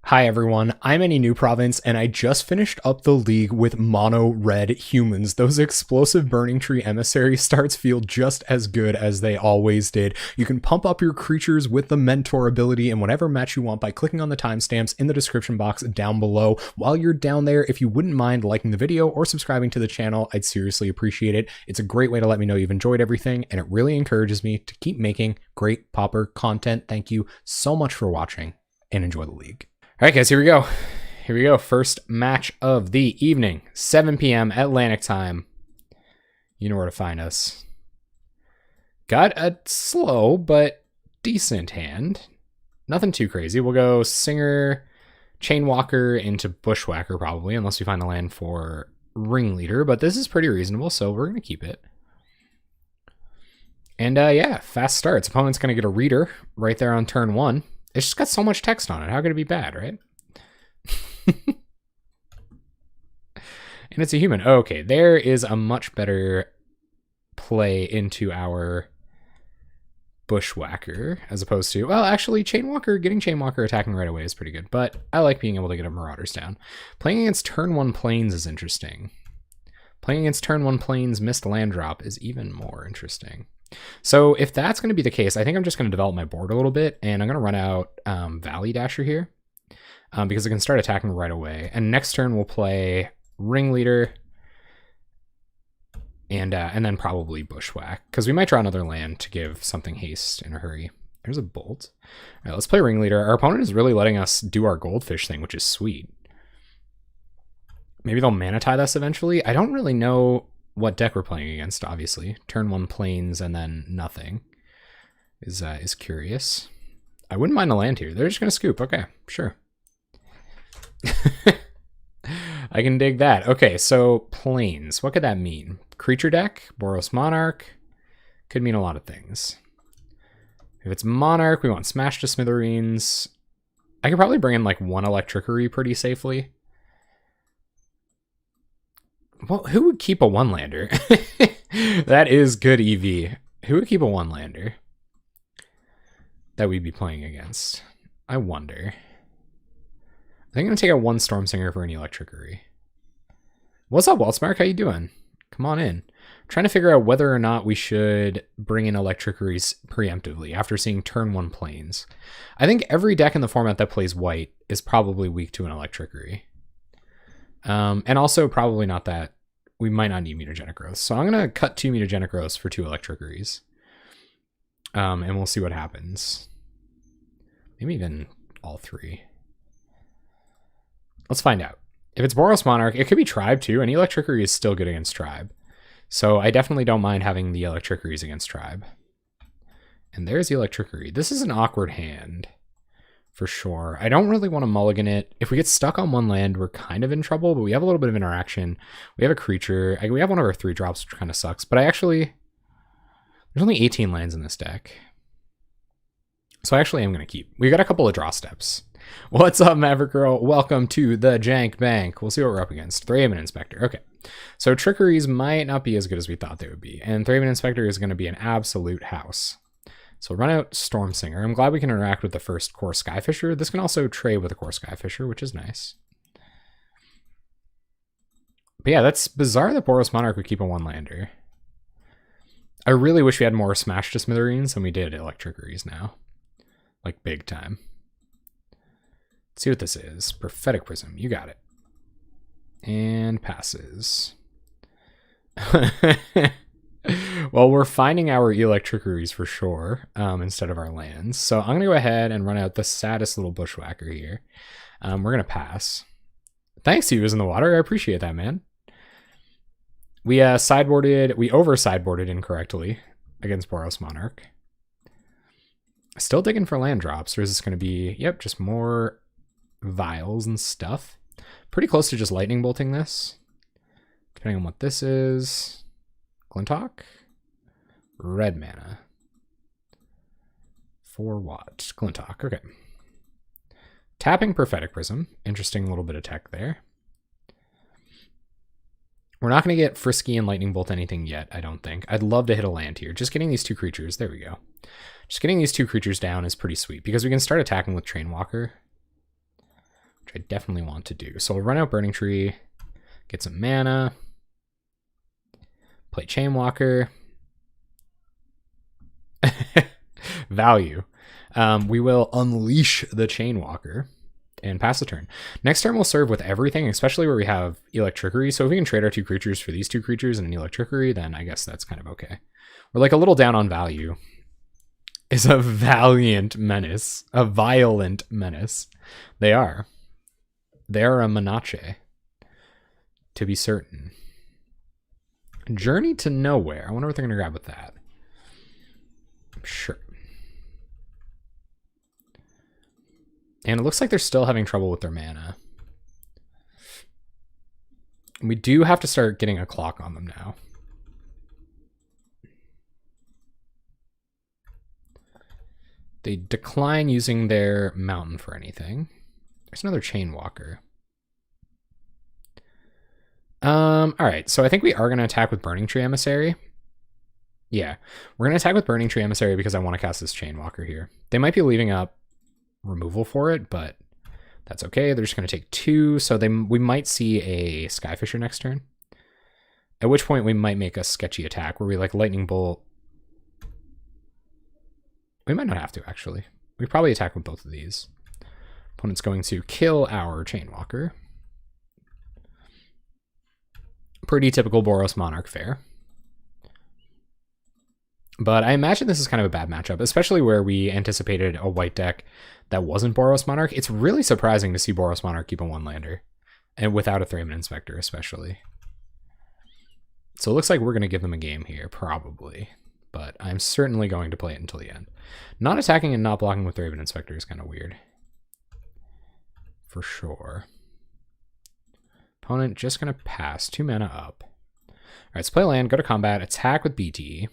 Hi everyone, I'm Any New Province, and I just finished up the league with mono red humans. Those explosive burning tree emissary starts feel just as good as they always did. You can pump up your creatures with the mentor ability in whatever match you want by clicking on the timestamps in the description box down below. While you're down there, if you wouldn't mind liking the video or subscribing to the channel, I'd seriously appreciate it. It's a great way to let me know you've enjoyed everything, and it really encourages me to keep making great Pauper content. Thank you so much for watching, and enjoy the league. All right, guys, here we go. Here we go. First match of the evening, 7 p.m. Atlantic time. You know where to find us. Got a slow but decent hand. Nothing too crazy. We'll go Singer, Chainwalker into Bushwhacker probably, unless we find the land for Ringleader. But this is pretty reasonable, so we're going to keep it. And yeah, fast starts. Opponent's going to get a Reader right there on turn 1. It's just got so much text on it. How could it be bad, right? And it's a human. Okay, there is a much better play into our Bushwhacker as opposed to, well, actually, Chainwalker, getting Chainwalker attacking right away is pretty good, but I like being able to get a Marauders down. Playing against turn 1 Plains is interesting. Playing against turn 1 Plains missed land drop is even more interesting. So if that's going to be the case, I think I'm just going to develop my board a little bit, and I'm going to run out Valley Dasher here because I can start attacking right away. And next turn we'll play Ringleader and then probably Bushwhack because we might draw another land to give something haste in a hurry. There's a Bolt. All right, let's play Ringleader. Our opponent is really letting us do our Goldfish thing, which is sweet. Maybe they'll Mana Tithe us eventually. I don't really know what deck we're playing against, obviously. Turn 1 Plains and then nothing is curious. I wouldn't mind a land here. They're just going to scoop. Okay, sure. I can dig that. Okay, so Plains. What could that mean? Creature deck? Boros Monarch? Could mean a lot of things. If it's Monarch, we want Smash to Smithereens. I could probably bring in like one Electrickery pretty safely. Well, who would keep a one-lander? That is good EV. Who would keep a one-lander that we'd be playing against? I wonder. I think I'm going to take out one Stormsinger for any Electrickery. What's up, Waltzmark? How you doing? Come on in. I'm trying to figure out whether or not we should bring in Electrickeries preemptively after seeing turn 1 Plains. I think every deck in the format that plays white is probably weak to an Electrickery. And also probably not that. We might not need Mutagenic Growth. So I'm going to cut 2 Mutagenic Growths for 2 Electrickeries. And we'll see what happens. Maybe even all 3. Let's find out. If it's Boros Monarch, it could be Tribe too. Any Electrickery is still good against Tribe. So I definitely don't mind having the Electrickeries against Tribe. And there's the Electrickery. This is an awkward hand. For sure. I don't really want to mulligan it. If we get stuck on one land, we're kind of in trouble, but we have a little bit of interaction. We have a creature. We have one of our 3 drops, which kind of sucks, but there's only 18 lands in this deck. So I actually am going to keep. We got a couple of draw steps. What's up, Maverick Girl? Welcome to the Jank Bank. We'll see what we're up against. Thraben Inspector. Okay. So Trickeries might not be as good as we thought they would be, and Thraben Inspector is going to be an absolute house. So we'll run out Stormsinger. I'm glad we can interact with the first core Skyfisher. This can also trade with a core Skyfisher, which is nice. But yeah, that's bizarre that Boros Monarch would keep a one-lander. I really wish we had more Smash to Smithereens than we did Electrickeries now. Like, big time. Let's see what this is. Prophetic Prism. You got it. And passes. Well, we're finding our Electrickeries for sure, instead of our lands. So I'm going to go ahead and run out the saddest little Bushwhacker here. We're going to pass. Thanks to you, is in the water. I appreciate that, man. We over-sideboarded incorrectly against Boros Monarch. Still digging for land drops, or is this going to be, yep, just more vials and stuff. Pretty close to just lightning bolting this, depending on what this is. Glintock? Red mana. For what? Glintock, okay. Tapping Prophetic Prism. Interesting little bit of tech there. We're not going to get Frisky and Lightning Bolt anything yet, I don't think. I'd love to hit a land here. Just getting these 2 creatures, there we go. Just getting these 2 creatures down is pretty sweet because we can start attacking with Trainwalker. I definitely want to do. So we'll run out Burning Tree, get some mana, play Chainwalker. Value. We will unleash the Chainwalker and pass the turn. Next turn we'll serve with everything, especially where we have Electrickery. So if we can trade our 2 creatures for these 2 creatures and an Electrickery, then I guess that's kind of okay. We're like a little down on value. Is a valiant menace. A violent menace. They are. They are a Menace. To be certain. Journey to Nowhere. I wonder what they're going to grab with that. Sure. And it looks like they're still having trouble with their mana. We do have to start getting a clock on them now. They decline using their mountain for anything. There's another Chainwalker. All right, so I think we are going to attack with Burning Tree Emissary. Yeah, we're going to attack with Burning Tree Emissary because I want to cast this Chainwalker here. They might be leaving up removal for it, but that's okay. They're just going to take 2, so we might see a Skyfisher next turn. At which point we might make a sketchy attack where we like Lightning Bolt. We might not have to, actually. We probably attack with both of these. Opponent's going to kill our Chainwalker. Pretty typical Boros Monarch fare. But I imagine this is kind of a bad matchup, especially where we anticipated a white deck that wasn't Boros Monarch. It's really surprising to see Boros Monarch keep a 1-lander, and without a Thraben Inspector especially. So it looks like we're going to give them a game here, probably. But I'm certainly going to play it until the end. Not attacking and not blocking with Thraben Inspector is kind of weird. For sure. Opponent just going to pass 2 mana up. All right, let's play land, go to combat, attack with BT.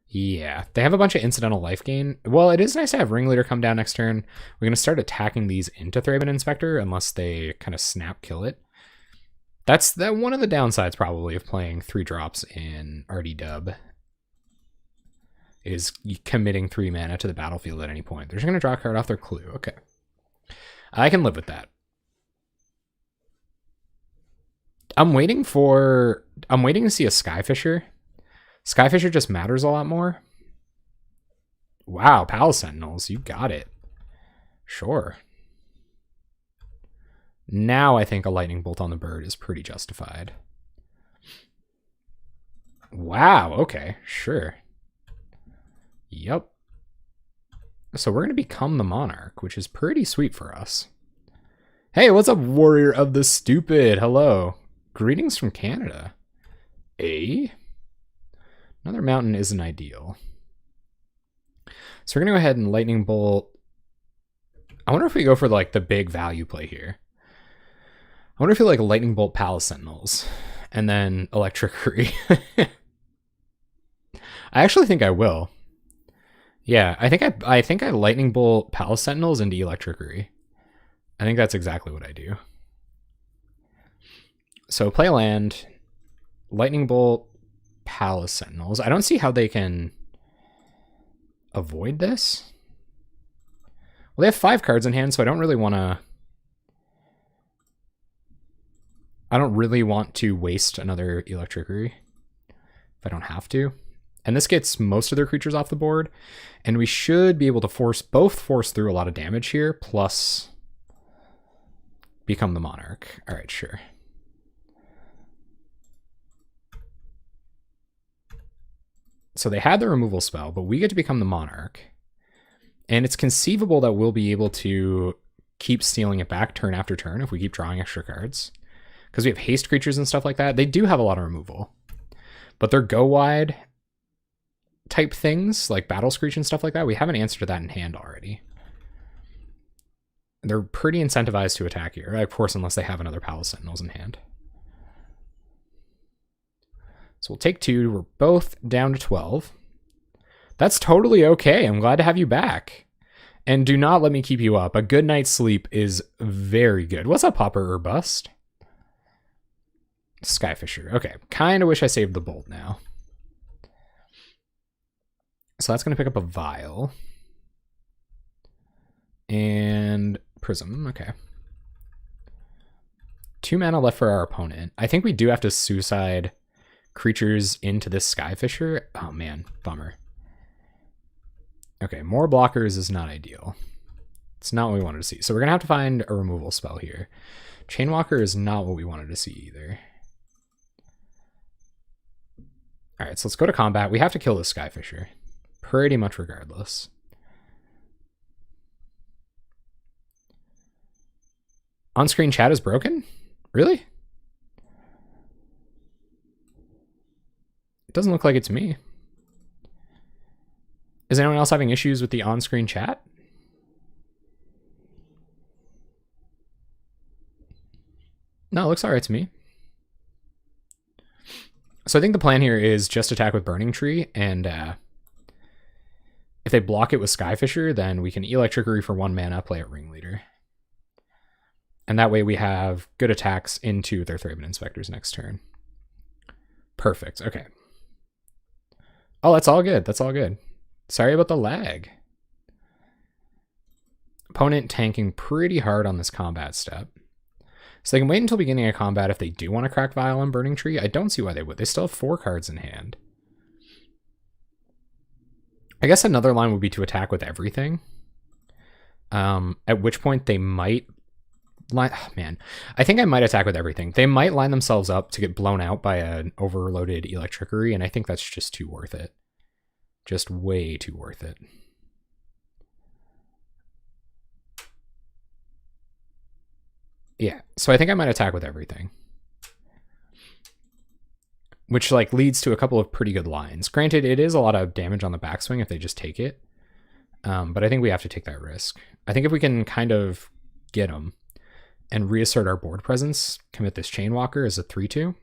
Yeah, they have a bunch of incidental life gain. Well, it is nice to have Ringleader come down next turn. We're going to start attacking these into Thraben Inspector unless they kind of snap kill it. That's one of the downsides probably of playing 3 drops in RD Dub. Is committing 3 mana to the battlefield at any point. They're just going to draw a card off their clue. Okay. I can live with that. I'm waiting to see a Skyfisher. Skyfisher just matters a lot more. Wow, Palace Sentinels, you got it. Sure. Now I think a Lightning Bolt on the bird is pretty justified. Wow, okay, sure. Yep. So we're going to become the Monarch, which is pretty sweet for us. Hey, what's up, Warrior of the Stupid? Hello. Greetings from Canada. Another mountain isn't ideal. So we're going to go ahead and Lightning Bolt. I wonder if we go for like the big value play here. I wonder if we like Lightning Bolt Palace Sentinels and then Electrickery. I actually think I will. Yeah, I think I Lightning Bolt Palace Sentinels into Electrickery. I think that's exactly what I do. So play land, Lightning Bolt Palace Sentinels. I don't see how they can avoid this. Well, they have 5 cards in hand, so I don't really want to waste another Electrickery if I don't have to. And this gets most of their creatures off the board, and we should be able to force through a lot of damage here, plus become the Monarch. All right, sure. So they had the removal spell, but we get to become the Monarch. And it's conceivable that we'll be able to keep stealing it back turn after turn if we keep drawing extra cards. Because we have haste creatures and stuff like that. They do have a lot of removal. But their go wide type things, like Battle Screech and stuff like that, we have an answer to that in hand already. They're pretty incentivized to attack here, of course, unless they have another Palace Sentinels in hand. So we'll take 2. We're both down to 12. That's totally okay. I'm glad to have you back. And do not let me keep you up. A good night's sleep is very good. What's up, Pauper or Bust? Skyfisher. Okay. Kind of wish I saved the Bolt now. So that's going to pick up a Vial. And Prism. Okay. 2 mana left for our opponent. I think we do have to suicide creatures into this Skyfisher. Oh man, bummer. Okay, more blockers is not ideal. It's not what we wanted to see. So we're going to have to find a removal spell here. Chainwalker is not what we wanted to see either. All right, so let's go to combat. We have to kill this Skyfisher. Pretty much regardless. On-screen chat is broken? Really? It doesn't look like it's me. Is anyone else having issues with the on-screen chat? No, it looks all right to me. So I think the plan here is just attack with Burning Tree, and if they block it with Skyfisher, then we can Electrickery for 1 mana, play it Ringleader. And that way we have good attacks into their Thraben Inspectors next turn. Perfect, okay. Oh, that's all good, that's all good. Sorry about the lag. Opponent tanking pretty hard on this combat step. So they can wait until beginning of combat if they do want to crack Vial and Burning Tree. I don't see why they would. They still have 4 cards in hand. I guess another line would be to attack with everything. At which point they might line... Oh, man, I think I might attack with everything. They might line themselves up to get blown out by an overloaded Electrickery, and I think that's just too worth it. Just way too worth it. Yeah, so I think I might attack with everything. Which, like, leads to a couple of pretty good lines. Granted, it is a lot of damage on the backswing if they just take it. But I think we have to take that risk. I think if we can kind of get them and reassert our board presence, commit this Chainwalker as a 3-2,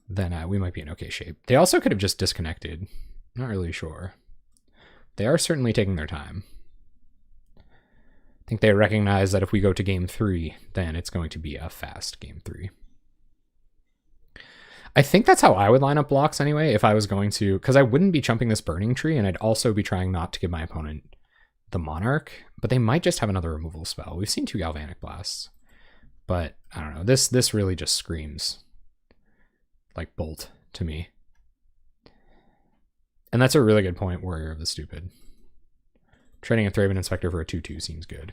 then we might be in okay shape. They also could have just disconnected. Not really sure. They are certainly taking their time. I think they recognize that if we go to game 3, then it's going to be a fast game 3. I think that's how I would line up blocks anyway, if I was going to, because I wouldn't be chumping this Burning Tree, and I'd also be trying not to give my opponent the Monarch, but they might just have another removal spell. We've seen 2 Galvanic Blasts, but I don't know. This really just screams like Bolt to me. And that's a really good point, Warrior of the Stupid. Trading a Thraben Inspector for a 2-2 seems good.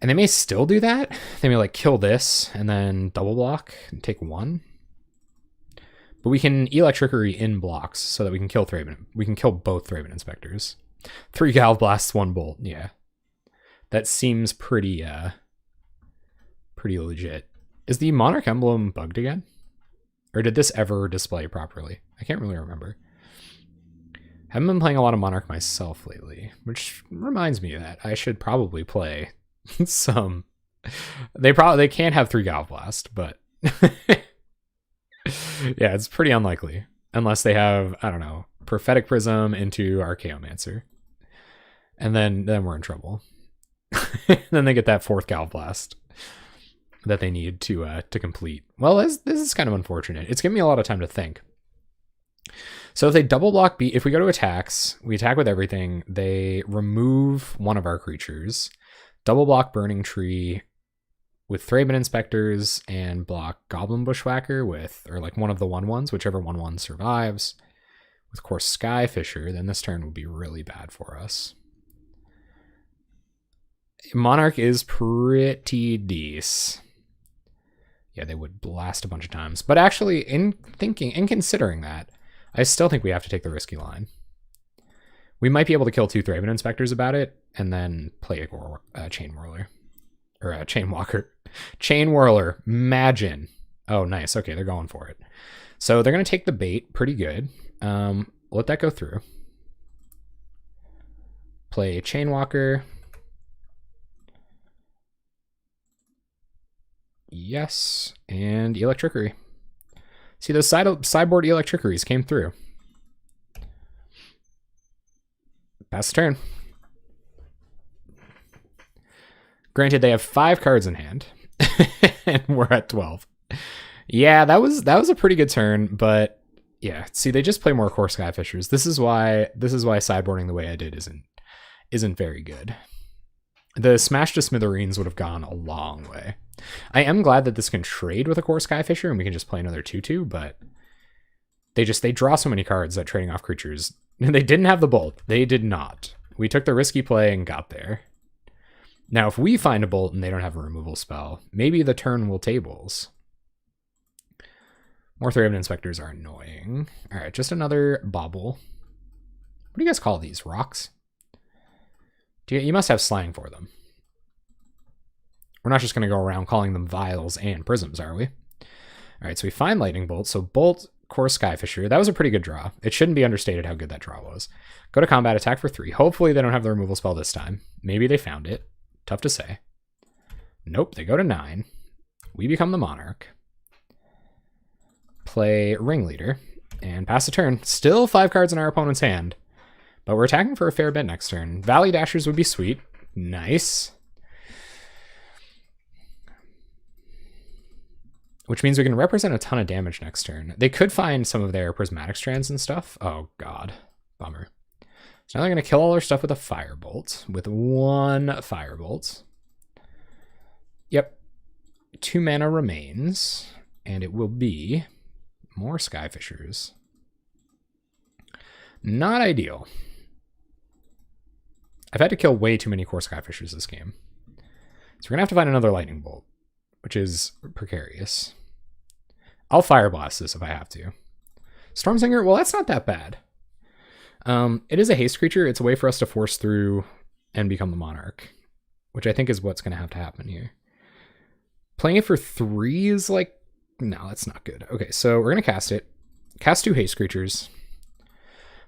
And they may still do that. They may like kill this and then double block and take 1. But we can Electrickery in blocks so that we can kill Thraben. We can kill both Thraben Inspectors. 3 Galv Blasts, 1 Bolt. Yeah. That seems pretty pretty legit. Is the Monarch emblem bugged again? Or did this ever display properly? I can't really remember. Haven't been playing a lot of Monarch myself lately, which reminds me that I should probably play some. They can't have 3 Galv Blast, but yeah, it's pretty unlikely unless they have, I don't know, Prophetic Prism into Archaeomancer, and then we're in trouble. Then they get that 4th Galv Blast that they need to complete. Well, this is kind of unfortunate. It's giving me a lot of time to think. So if they double block B, if we go to attacks, we attack with everything, they remove one of our creatures, double block Burning Tree with Thraben Inspectors, and block Goblin Bushwhacker with, or like one of the 1/1s, whichever 1/1 survives, with of course Skyfisher, then this turn would be really bad for us. Monarch is pretty decent. Yeah, they would blast a bunch of times. But actually, in considering that, I still think we have to take the risky line. We might be able to kill 2 Thraben Inspectors about it, and then play a Chain Whirler. Or a Chainwalker. Chain Whirler. Imagine. Oh, nice. Okay, they're going for it. So they're going to take the bait. Pretty good. Let that go through. Play Chainwalker. Yes, and Electrickery. See, those sideboard Electrickeries came through. Pass the turn. Granted, they have 5 cards in hand, and we're at 12. Yeah, that was a pretty good turn, but yeah, see, they just play more core Skyfishers. This is why sideboarding the way I did isn't very good. The Smash to Smithereens would have gone a long way. I am glad that this can trade with a core Skyfisher and we can just play another 2/2, but they draw so many cards that trading off creatures. They didn't have the Bolt. They did not. We took the risky play and got there. Now, if we find a Bolt and they don't have a removal spell, maybe the turn will tables. More Three-Headed Inspectors are annoying. All right, just another Bobble. What do you guys call these? Rocks? You must have slang for them. We're not just going to go around calling them vials and prisms, are we? All right, so we find Lightning Bolt. So Bolt, core Skyfisher. That was a pretty good draw. It shouldn't be understated how good that draw was. Go to combat, attack for 3. Hopefully they don't have the removal spell this time. Maybe they found it. Tough to say. Nope, they go to 9. We become the Monarch. Play Ringleader and pass the turn. Still 5 cards in our opponent's hand, but we're attacking for a fair bit next turn. Valley Dashers would be sweet. Nice. Which means we can represent a ton of damage next turn. They could find some of their prismatic strands and stuff. Oh god, bummer. So now they're going to kill all their stuff with a Firebolt, with 1 Firebolt. Yep. 2 mana remains, and it will be more Skyfishers. Not ideal. I've had to kill way too many core Skyfishers this game. So we're going to have to find another Lightning Bolt, which is precarious. I'll Fire Blast this if I have to. Stormsinger, well, that's not that bad. It is a haste creature. It's a way for us to force through and become the Monarch, which I think is what's going to have to happen here. Playing it for 3 is like, no, that's not good. Okay, so we're going to cast it. Cast 2 haste creatures.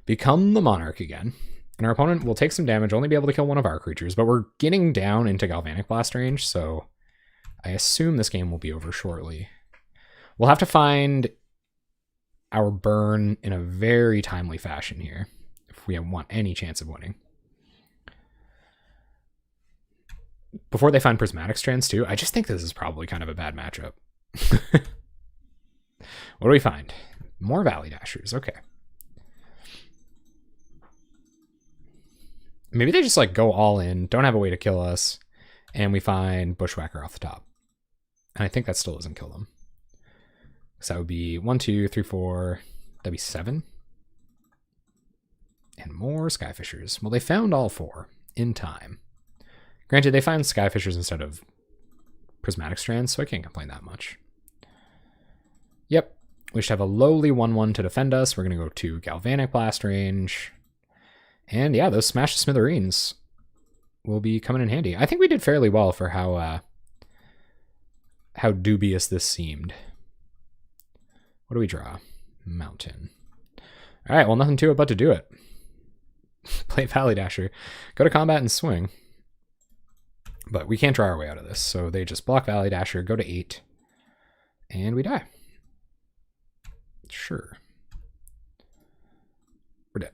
Become the Monarch again. And our opponent will take some damage, only be able to kill one of our creatures, but we're getting down into Galvanic Blast range, so I assume this game will be over shortly. We'll have to find our burn in a very timely fashion here if we want any chance of winning. Before they find Prismatic Strands too, I just think this is probably kind of a bad matchup. What do we find? More Valley Dashers, okay. Maybe they just like go all in, don't have a way to kill us, and we find Bushwhacker off the top. And I think that still doesn't kill them. So that would be 1, 2, 3, 4, that'd be 7. And more Skyfishers. Well, they found all 4 in time. Granted, they found Skyfishers instead of Prismatic Strands, so I can't complain that much. Yep, we should have a lowly 1/1 to defend us. We're going to go to Galvanic Blast range. And yeah, those Smash to Smithereens will be coming in handy. I think we did fairly well for how dubious this seemed. What do we draw? Mountain. All right, well, nothing to it but to do it. Play Valley Dasher. Go to combat and swing. But we can't draw our way out of this, so they just block Valley Dasher, go to 8, and we die. Sure. We're dead.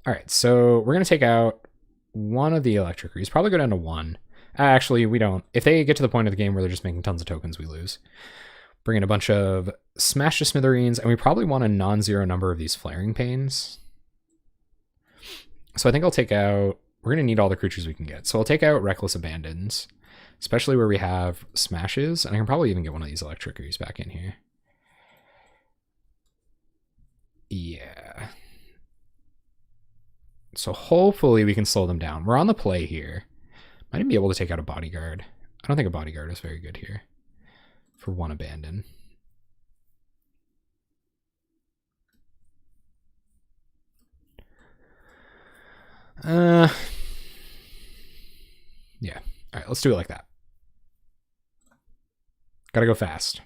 All right, so we're going to take out one of the Electricries. Probably go down to 1. Actually, we don't. If they get to the point of the game where they're just making tons of tokens, we lose. Bring in a bunch of Smash to Smithereens, and we probably want a non-zero number of these Flaring Pains. So I think I'll take out... We're going to need all the creatures we can get. So I'll take out Reckless Abandons, especially where we have Smashes, and I can probably even get one of these Electricries back in here. Yeah. So hopefully we can slow them down. We're on the play here. Might even be able to take out a Bodyguard. I don't think a Bodyguard is very good here for 1 Abandon. Yeah. All right, let's do it like that. Gotta go fast.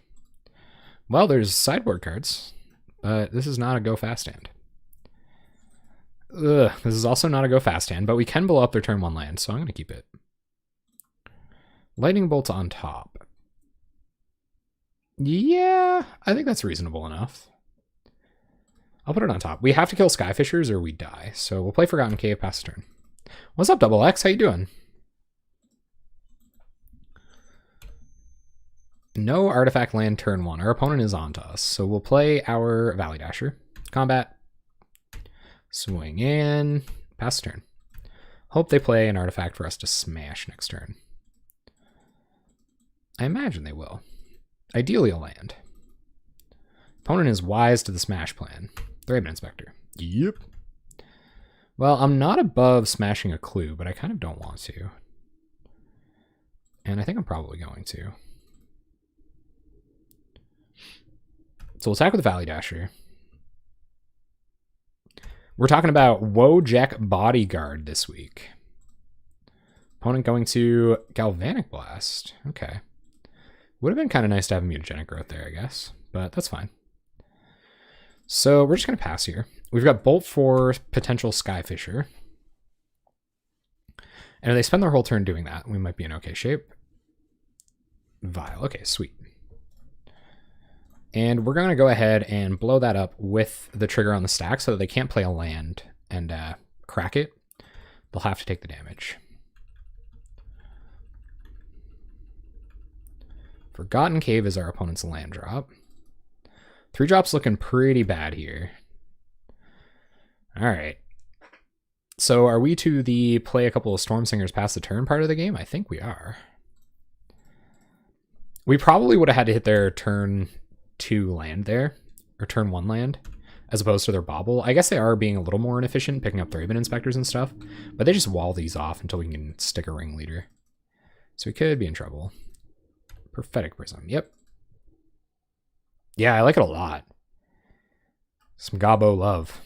Well, there's sideboard cards, but this is not a go fast hand. Ugh, this is also not a go fast hand, but we can blow up their turn 1 land, so I'm gonna keep it. Lightning Bolt on top. Yeah, I think that's reasonable enough. I'll put it on top. We have to kill Skyfishers or we die, so we'll play Forgotten Cave, pass the turn. What's up, Double X? How you doing? No artifact land turn 1. Our opponent is on to us, so we'll play our Valley Dasher. Combat. Swing in. Pass the turn. Hope they play an artifact for us to smash next turn. I imagine they will. Ideally a land. Opponent is wise to the smash plan. Thraben Inspector. Yep. Well, I'm not above smashing a clue, but I kind of don't want to. And I think I'm probably going to. So we'll attack with the Valley Dasher. We're talking about Wojek Bodyguard this week. Opponent going to Galvanic Blast. Okay. Would have been kind of nice to have a mutagenic growth there, I guess. But that's fine. So we're just going to pass here. We've got Bolt for potential Skyfisher. And if they spend their whole turn doing that, we might be in okay shape. Vile. Okay, sweet. And we're going to go ahead and blow that up with the trigger on the stack so that they can't play a land and crack it. They'll have to take the damage. Forgotten Cave is our opponent's land drop. 3 drops looking pretty bad here. All right. So are we to the play a couple of Storm Singers past the turn part of the game? I think we are. We probably would have had to hit their turn 2 land there, or turn 1 land, as opposed to their bobble. I guess they are being a little more inefficient, picking up Thraben Inspectors and stuff, but they just wall these off until we can stick a ringleader. So we could be in trouble. Prophetic Prism, yep. Yeah, I like it a lot. Some Gobbo love.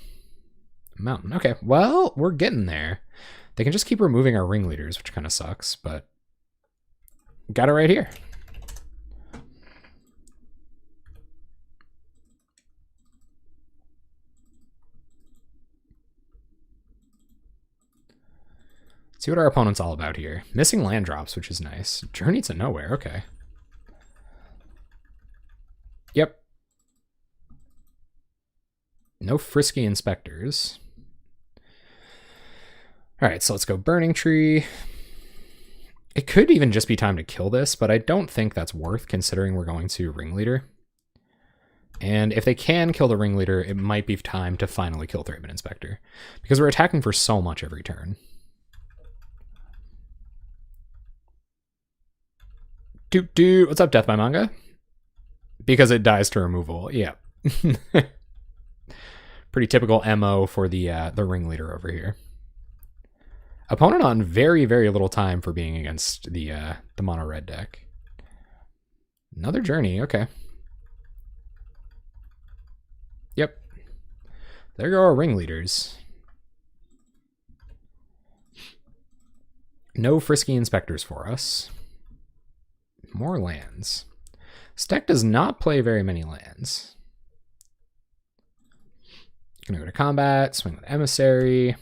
Mountain, okay, well, we're getting there. They can just keep removing our ringleaders, which kind of sucks, but got it right here. See what our opponent's all about here. Missing land drops, which is nice. Journey to Nowhere, okay. Yep. No frisky inspectors. All right, so let's go Burning Tree. It could even just be time to kill this, but I don't think that's worth considering we're going to Ringleader. And if they can kill the Ringleader, it might be time to finally kill Thraben Inspector, because we're attacking for so much every turn. What's up, Death by Manga? Because it dies to removal. Yeah. Pretty typical MO for the Ringleader over here. Opponent on very, very little time for being against the mono red deck. Another Journey, okay. Yep. There go our Ringleaders. No frisky inspectors for us. More lands. This deck does not play very many lands. Gonna go to combat, swing with Emissary.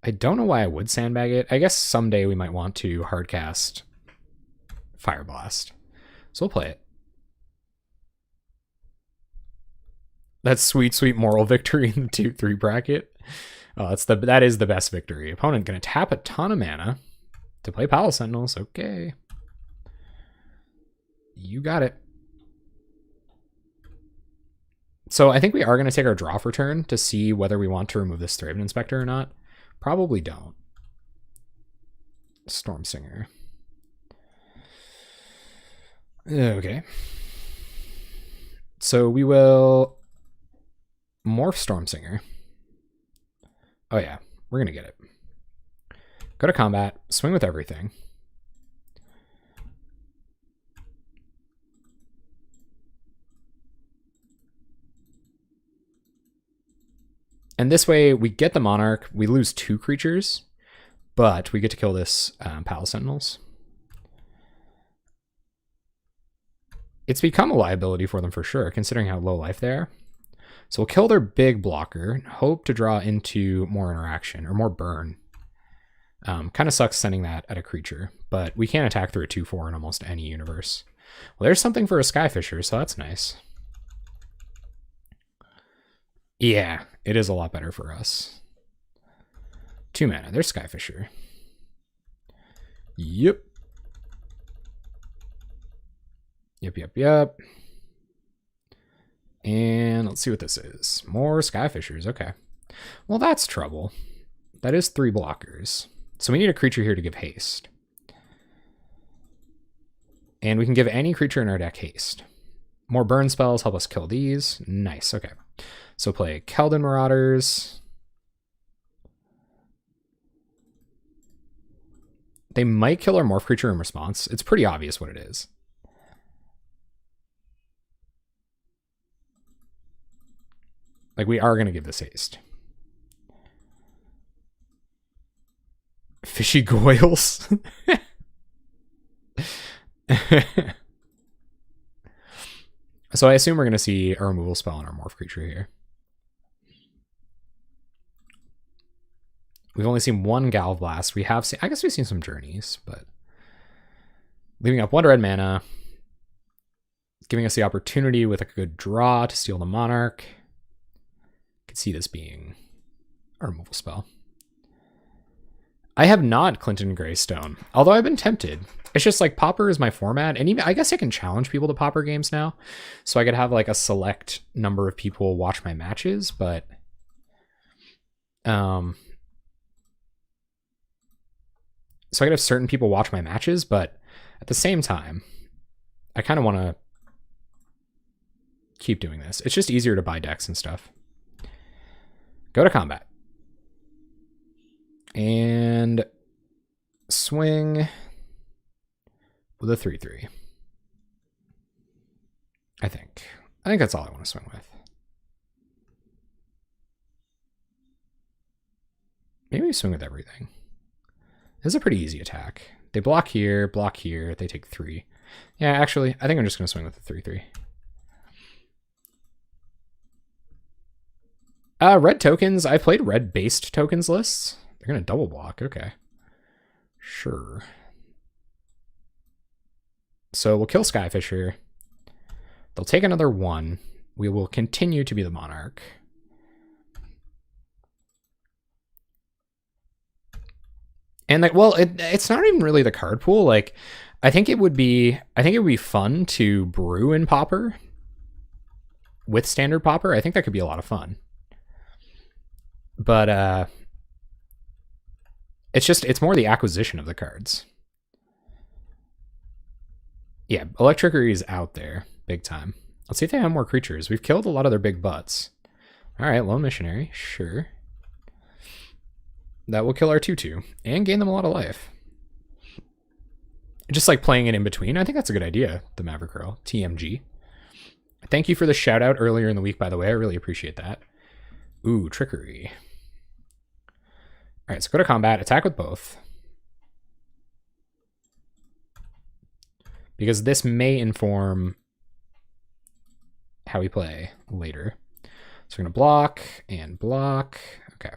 I don't know why I would sandbag it. I guess someday we might want to hardcast Fire Blast. So we'll play it. That's sweet, sweet moral victory in the 2-3 bracket. That is the best victory. Opponent gonna tap a ton of mana to play Palace Sentinels. Okay. You got it. So I think we are going to take our draw for turn to see whether we want to remove this Thraben Inspector or not. Probably don't. Storm Singer. Okay. So we will morph Storm Singer. Oh yeah, we're going to get it. Go to combat, swing with everything. And this way, we get the Monarch, we lose 2 creatures, but we get to kill this Palace Sentinels. It's become a liability for them for sure, considering how low life they are. So we'll kill their big blocker, hope to draw into more interaction, or more burn. Kind of sucks sending that at a creature, but we can attack through a 2/4 in almost any universe. Well, there's something for a Skyfisher, so that's nice. Yeah, it is a lot better for us. 2 mana. There's Skyfisher. Yep. Yep. And let's see what this is. More Skyfishers. Okay. Well, that's trouble. That is 3 blockers. So we need a creature here to give haste. And we can give any creature in our deck haste. More burn spells help us kill these. Nice, okay. So play Keldon Marauders. They might kill our morph creature in response. It's pretty obvious what it is. Like, we are going to give this haste. Fishy Goyles. So I assume we're going to see a removal spell on our morph creature here. We've only seen 1 Galvblast. We have seen, I guess we've seen some Journeys, but leaving up 1 red mana, giving us the opportunity with a good draw to steal the Monarch. Could see this being a removal spell. I have not Clinton Greystone, although I've been tempted. It's just like Pauper is my format, and even I guess I can challenge people to Pauper games now, so I could have like a select number of people watch my matches, but so I could have certain people watch my matches, but at the same time, I kind of want to keep doing this. It's just easier to buy decks and stuff. Go to combat. And swing with a 3/3. I think that's all I want to swing with. Maybe we swing with everything. This is a pretty easy attack. They block here, they take 3. Yeah, actually, I think I'm just going to swing with the 3/3. Red tokens. I've played red-based tokens lists. They're going to double block. Okay. Sure. So we'll kill Skyfisher. They'll take another 1. We will continue to be the Monarch. And like, well, it's not even really the card pool. Like, I think it would be fun to brew in Pauper with standard Pauper. I think that could be a lot of fun. But it's more the acquisition of the cards. Yeah, Electricity is out there big time. Let's see if they have more creatures. We've killed a lot of their big butts. All right, Lone Missionary, sure. That will kill our 2/2 and gain them a lot of life. Just like playing it in between. I think that's a good idea, the Maverick Girl, TMG. Thank you for the shout out earlier in the week, by the way. I really appreciate that. Ooh, Trickery. All right, so go to combat, attack with both. Because this may inform how we play later. So we're going to block and block. Okay.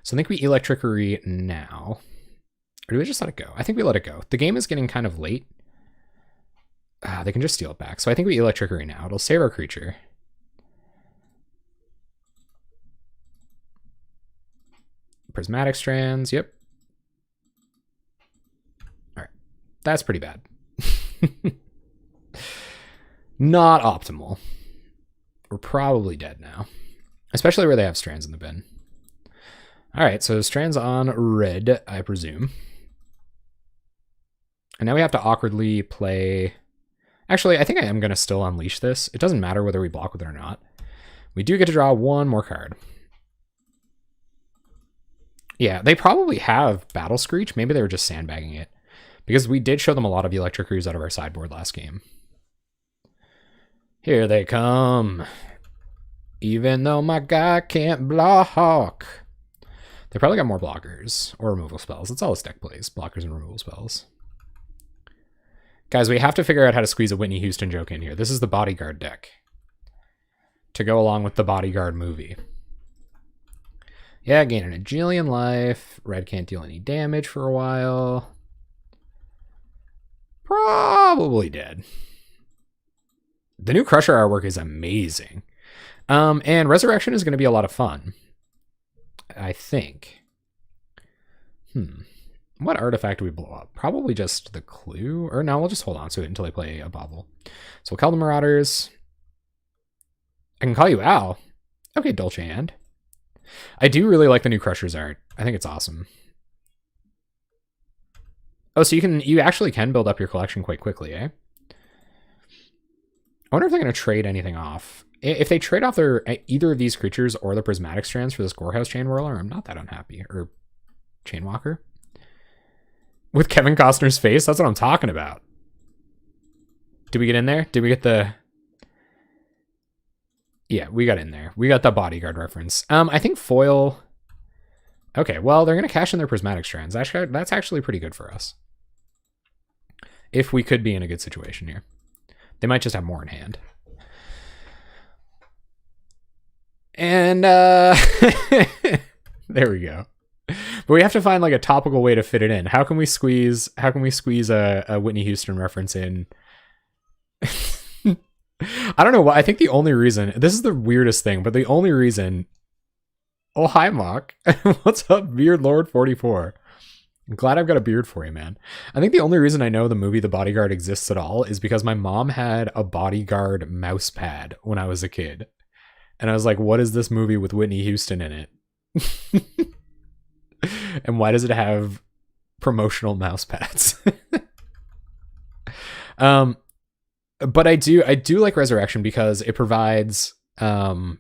So I think we Electricity now. Or do we just let it go? I think we let it go. The game is getting kind of late. They can just steal it back. So I think we Electricity now. It'll save our creature. Prismatic Strands, yep. All right, that's pretty bad. Not optimal. We're probably dead now, especially where they have Strands in the bin. All right, so Strands on red, I presume. And now we have to awkwardly play... Actually, I think I am going to still unleash this. It doesn't matter whether we block with it or not. We do get to draw 1 more card. Yeah, they probably have Battle Screech. Maybe they were just sandbagging it. Because we did show them a lot of Electricities out of our sideboard last game. Here they come. Even though my guy can't block. They probably got more blockers or removal spells. That's all this deck plays. Blockers and removal spells. Guys, we have to figure out how to squeeze a Whitney Houston joke in here. This is the Bodyguard deck. To go along with the Bodyguard movie. Yeah, gaining a jillion life. Red can't deal any damage for a while. Probably dead. The new Crusher artwork is amazing. And Resurrection is going to be a lot of fun. I think. What artifact do we blow up? Probably just the Clue? Or no, we'll just hold on to it until they play a bubble. So we'll call the Marauders. I can call you Al. Okay, Dolce Hand. I do really like the new Crushers art. I think it's awesome. Oh, so you actually can build up your collection quite quickly, eh? I wonder if they're going to trade anything off. If they trade off either of these creatures or the prismatic strands for this Gorehouse Chain Whirler, I'm not that unhappy. Or Chainwalker. With Kevin Costner's face, that's what I'm talking about. Did we get in there? Did we get the... Yeah, we got in there. We got the bodyguard reference. I think foil... Okay, well, they're going to cash in their prismatic strands. That's actually pretty good for us. If we could be in a good situation here. They might just have more in hand. And there we go. But we have to find like a topical way to fit it in. How can we squeeze a Whitney Houston reference in? I don't know why. I think the only reason, this is the weirdest thing, but the only reason... Oh, hi, Mock. What's up, Beard Lord 44? I'm glad I've got a beard for you, man. I think the only reason I know the movie The Bodyguard exists at all is because my mom had a Bodyguard mouse pad when I was a kid. And I was like, what is this movie with Whitney Houston in it? And why does it have promotional mouse pads? But I do like Resurrection because it provides kind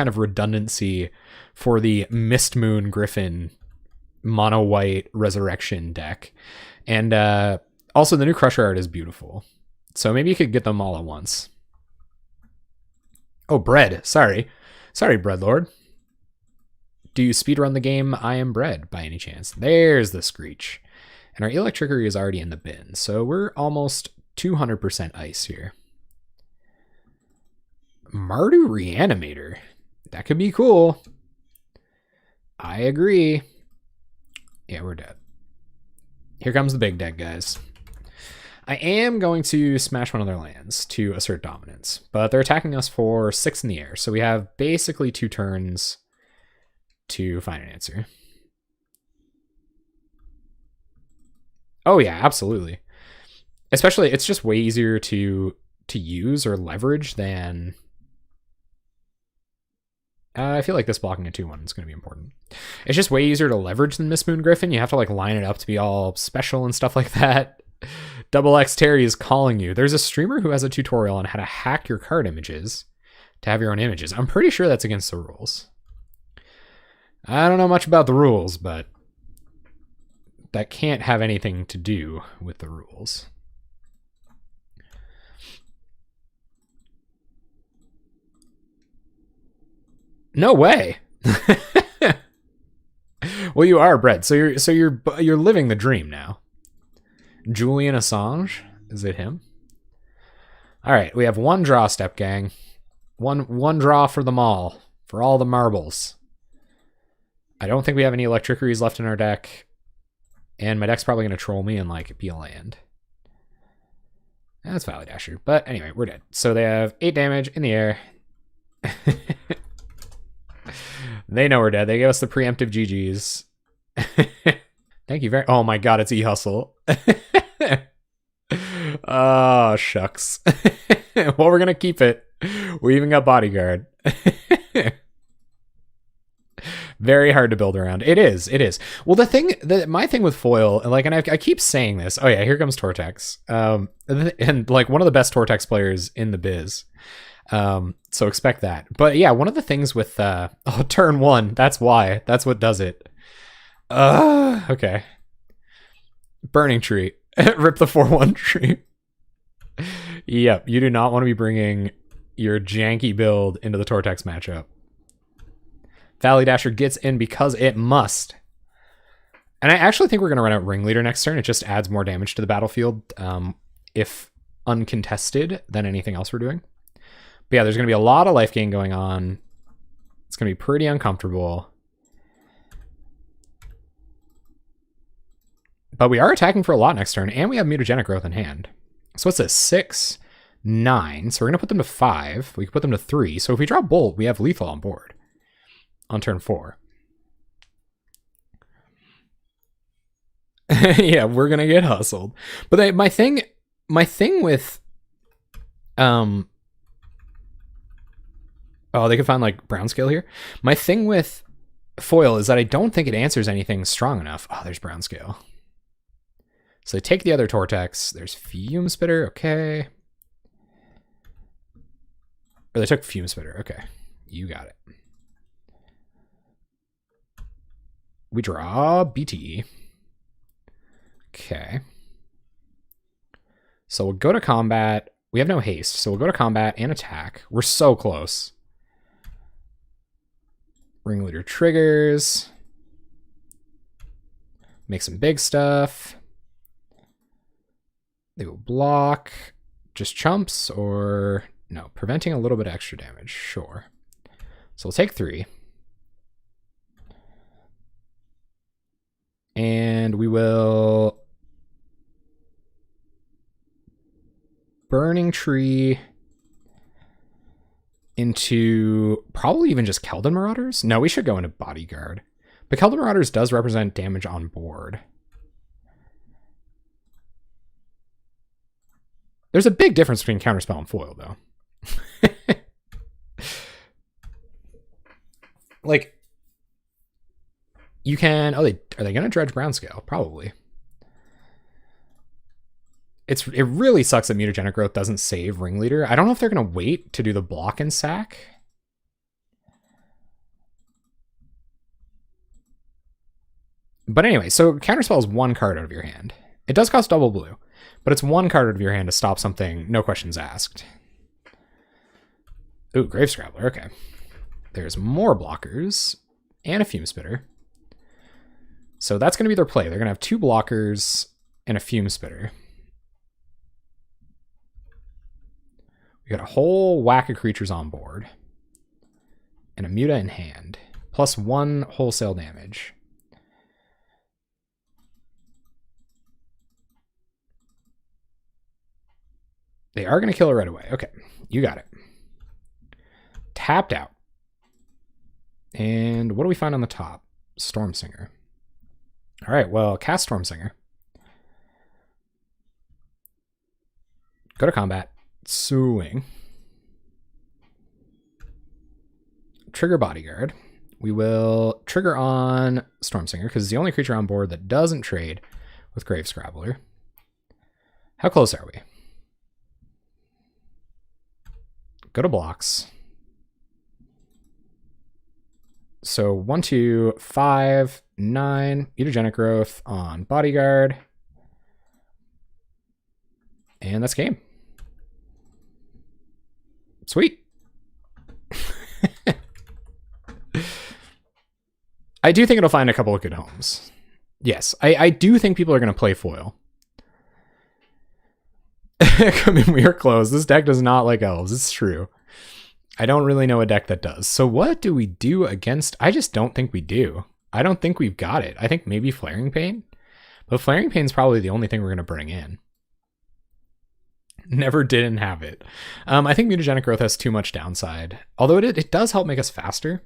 of redundancy for the Mist Moon Griffin mono white Resurrection deck. And also the new Crusher art is beautiful. So maybe you could get them all at once. Oh, Bread. Sorry, Bread Lord. Do you speedrun the game I Am Bread by any chance? There's the Screech. And our Electrickery is already in the bin. So we're almost 200% ice here. Mardu Reanimator. That could be cool. I agree. Yeah, we're dead. Here comes the big deck, guys. I am going to smash one of their lands to assert dominance, but they're attacking us for 6 in the air, so we have basically 2 turns to find an answer. Oh yeah, absolutely. Especially, it's just way easier to use or leverage than... I feel like this blocking a 2/1 is going to be important. It's just way easier to leverage than Mist Moon Griffin. You have to like line it up to be all special and stuff like that. Double X Terry is calling you. There's a streamer who has a tutorial on how to hack your card images to have your own images. I'm pretty sure that's against the rules. I don't know much about the rules, but that can't have anything to do with the rules. No way. Well, you are Bread, so you're living the dream now. Julian Assange, is it him? All right, we have 1 draw, Step Gang. One draw for them all, for all the marbles. I don't think we have any Electrickeries left in our deck, and my deck's probably going to troll me and like be a land. That's Valley Dasher, but anyway, we're dead. So they have 8 damage in the air. They know we're dead. They gave us the preemptive GGs. Thank you very... Oh my god, it's E-Hustle. Oh, shucks. Well, we're going to keep it. We even got Bodyguard. Very hard to build around. It is. Well, my thing with foil, like, and I keep saying this. Oh yeah, here comes Tortex. And like one of the best Tortex players in the biz. So expect that. But yeah, one of the things with turn 1, that's why. That's what does it. Okay. Burning Tree. Rip the 4/1 tree. Yep, you do not want to be bringing your janky build into the Tortex matchup. Valley Dasher gets in because it must. And I actually think we're going to run out Ringleader next turn. It just adds more damage to the battlefield if uncontested than anything else we're doing. But yeah, there's going to be a lot of life gain going on. It's going to be pretty uncomfortable. But we are attacking for a lot next turn, and we have Mutagenic Growth in hand. So what's this? 6, 9. So we're going to put them to 5. We can put them to 3. So if we draw Bolt, we have Lethal on board on turn 4. Yeah, we're going to get hustled. But my thing with... Oh, they could find like brown scale here. My thing with foil is that I don't think it answers anything strong enough. Oh, there's brown scale. So they take the other Tortex. There's Fume Spitter. Okay. Or they took Fume Spitter. Okay. You got it. We draw BTE. Okay. So we'll go to combat. We have no haste, so we'll go to combat and attack. We're so close. Ringleader triggers. Make some big stuff. They will block. Just chumps or... No, preventing a little bit of extra damage. Sure. So we'll take 3. And we will... Burning Tree into probably even just Keldon Marauders. No, we should go into Bodyguard. But Keldon Marauders does represent damage on board. There's a big difference between Counterspell and Foil, though. Like, you can... Oh, are they going to dredge brown scale? Probably. It really sucks that Mutagenic Growth doesn't save Ringleader. I don't know if they're going to wait to do the block and sack. But anyway, so Counterspell is 1 card out of your hand. It does cost double blue, but it's 1 card out of your hand to stop something, no questions asked. Ooh, Grave Scrabbler, okay. There's more blockers and a Fume Spitter. So that's going to be their play. They're going to have 2 blockers and a Fume Spitter. We got a whole whack of creatures on board. And a Muta in hand. Plus 1 wholesale damage. They are going to kill it right away. Okay, you got it. Tapped out. And what do we find on the top? Stormsinger. All right, well, cast Stormsinger. Go to combat. Swing. Trigger Bodyguard. We will trigger on Stormsinger because it's the only creature on board that doesn't trade with Grave Scrabbler. How close are we? Go to blocks. So 1, 2, 5, 9. Mutagenic Growth on Bodyguard. And that's game. Sweet. I do think it'll find a couple of good homes. Yes, I do think people are going to play foil. I mean, we are close. This deck does not like elves. It's true. I don't really know a deck that does. So what do we do against? I just don't think we do. I don't think we've got it. I think maybe Flaring Pain. But Flaring Pain is probably the only thing we're going to bring in. Never didn't have it. I think Mutagenic Growth has too much downside. Although it does help make us faster.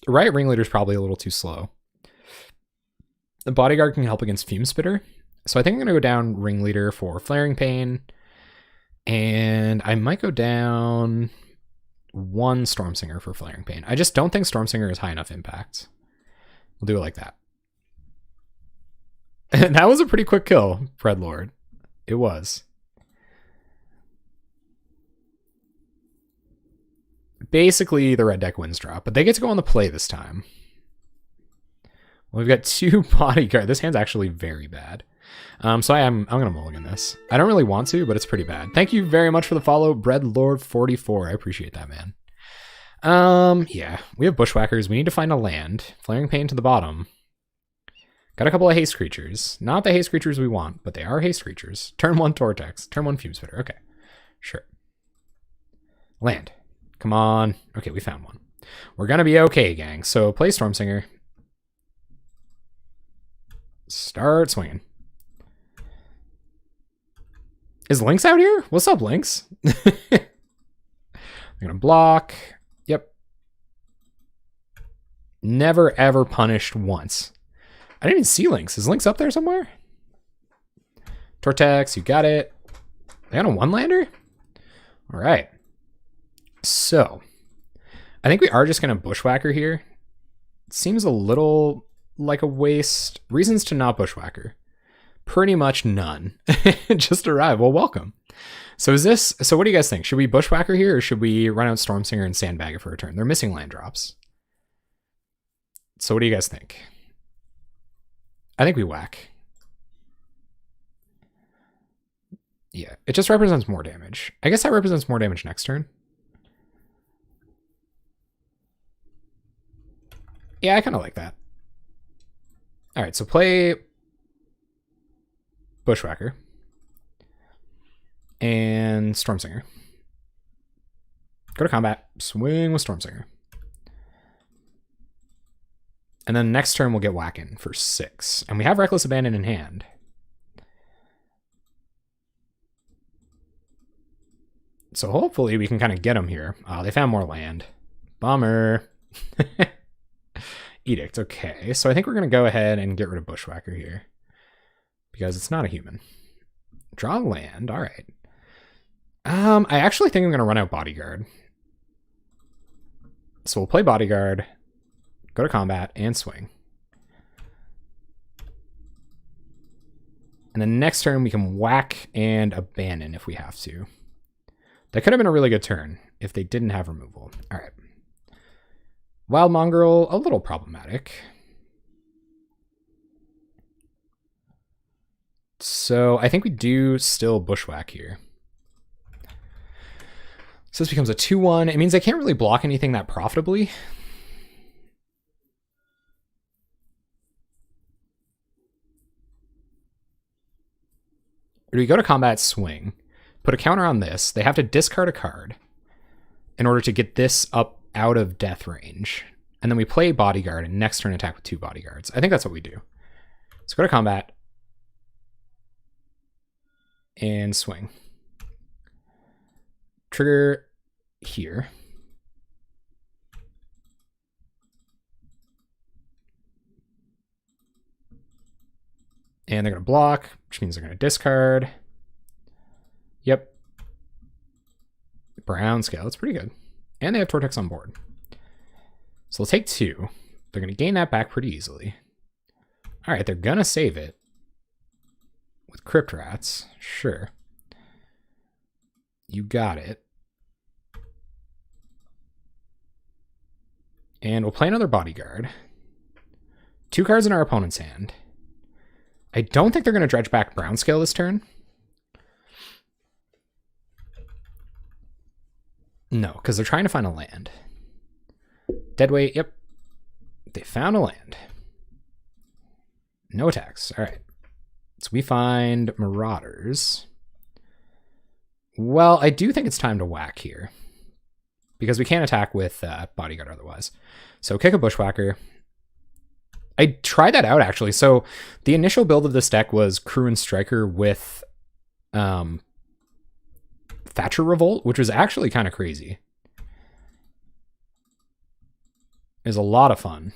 Riot Ringleader's probably a little too slow. The Bodyguard can help against Fume Spitter. So I think I'm going to go down Ringleader for Flaring Pain. And I might go down 1 Stormsinger for Flaring Pain. I just don't think Stormsinger is high enough impact. We'll do it like that. And that was a pretty quick kill, Predlord. It was. Basically, the red deck wins drop, but they get to go on the play this time. Well, we've got 2 Bodyguard. This hand's actually very bad. So I'm going to mulligan this. I don't really want to, but it's pretty bad. Thank you very much for the follow, Breadlord44. I appreciate that, man. Yeah, we have Bushwhackers. We need to find a land. Flaring Pain to the bottom. Got a couple of haste creatures. Not the haste creatures we want, but they are haste creatures. Turn 1 Tortex. Turn 1 Fume Spitter. Okay, sure. Land. Come on. Okay, we found one. We're going to be okay, gang. So play Stormsinger. Start swinging. Is Lynx out here? What's up, Lynx? They're going to block. Yep. Never, ever punished once. I didn't even see Lynx. Is Lynx up there somewhere? Tortex, you got it. They got a 1-lander? All right. So, I think we are just going to Bushwhacker here. It seems a little like a waste. Reasons to not Bushwhacker. Pretty much none. Just arrive. Well, welcome. So what do you guys think? Should we Bushwhacker here, or should we run out Stormsinger and Sandbag it for a turn? They're missing land drops. So what do you guys think? I think we whack. Yeah, it just represents more damage. I guess that represents more damage next turn. Yeah, I kind of like that. All right, so play Bushwhacker and Stormsinger. Go to combat, swing with Stormsinger. And then next turn we'll get whacking for 6. And we have Reckless Abandon in hand. So hopefully we can kind of get them here. Oh, they found more land. Bummer. Edict, okay. So I think we're going to go ahead and get rid of Bushwhacker here. Because it's not a human. Draw land, all right. I actually think I'm going to run out Bodyguard. So we'll play Bodyguard, go to combat, and swing. And then next turn we can whack and abandon if we have to. That could have been a really good turn if they didn't have removal. All right. Wild Mongrel, a little problematic. So I think we do still Bushwhack here. So this becomes a 2-1. It means I can't really block anything that profitably. Or do we go to combat, swing, put a counter on this? They have to discard a card in order to get this up out of death range. And then we play Bodyguard and next turn attack with 2 Bodyguards. I think that's what we do. So go to combat and swing. Trigger here. And they're going to block, which means they're going to discard. Yep. Brown scale, that's pretty good. And they have Tortex on board. So they'll take 2. They're going to gain that back pretty easily. All right, they're going to save it with Crypt Rats. Sure. You got it. And we'll play another Bodyguard. 2 cards in our opponent's hand. I don't think they're going to dredge back Brown Scale this turn. No, because they're trying to find a land. Deadweight, yep. They found a land. No attacks. All right. So we find Marauders. Well, I do think it's time to whack here. Because we can't attack with Bodyguard otherwise. So kick a Bushwhacker. I tried that out, actually. So the initial build of this deck was Crew and Striker with Thatcher Revolt, which was actually kind of crazy. It was a lot of fun.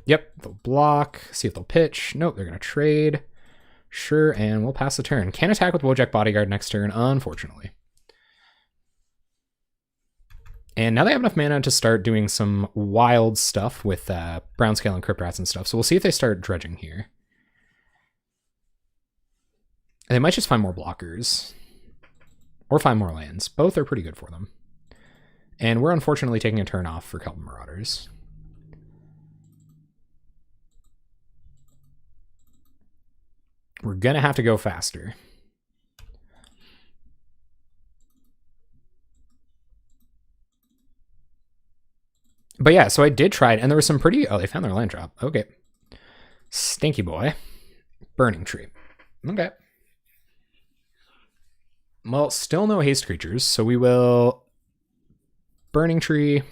Yep, they'll block. See if they'll pitch. Nope, they're going to trade. Sure, and we'll pass the turn. Can't attack with Wojak Bodyguard next turn, unfortunately. And now they have enough mana to start doing some wild stuff with Brown Scale and Crypt Rats and stuff. So we'll see if they start dredging here. And they might just find more blockers. Or find more lands. Both are pretty good for them. And we're unfortunately taking a turn off for Kelvin Marauders. We're going to have to go faster. But yeah, so I did try it, and there was some pretty... Oh, they found their land drop. Okay. Stinky boy. Burning Tree. Okay. Well, still no haste creatures, so we will... Burning Tree.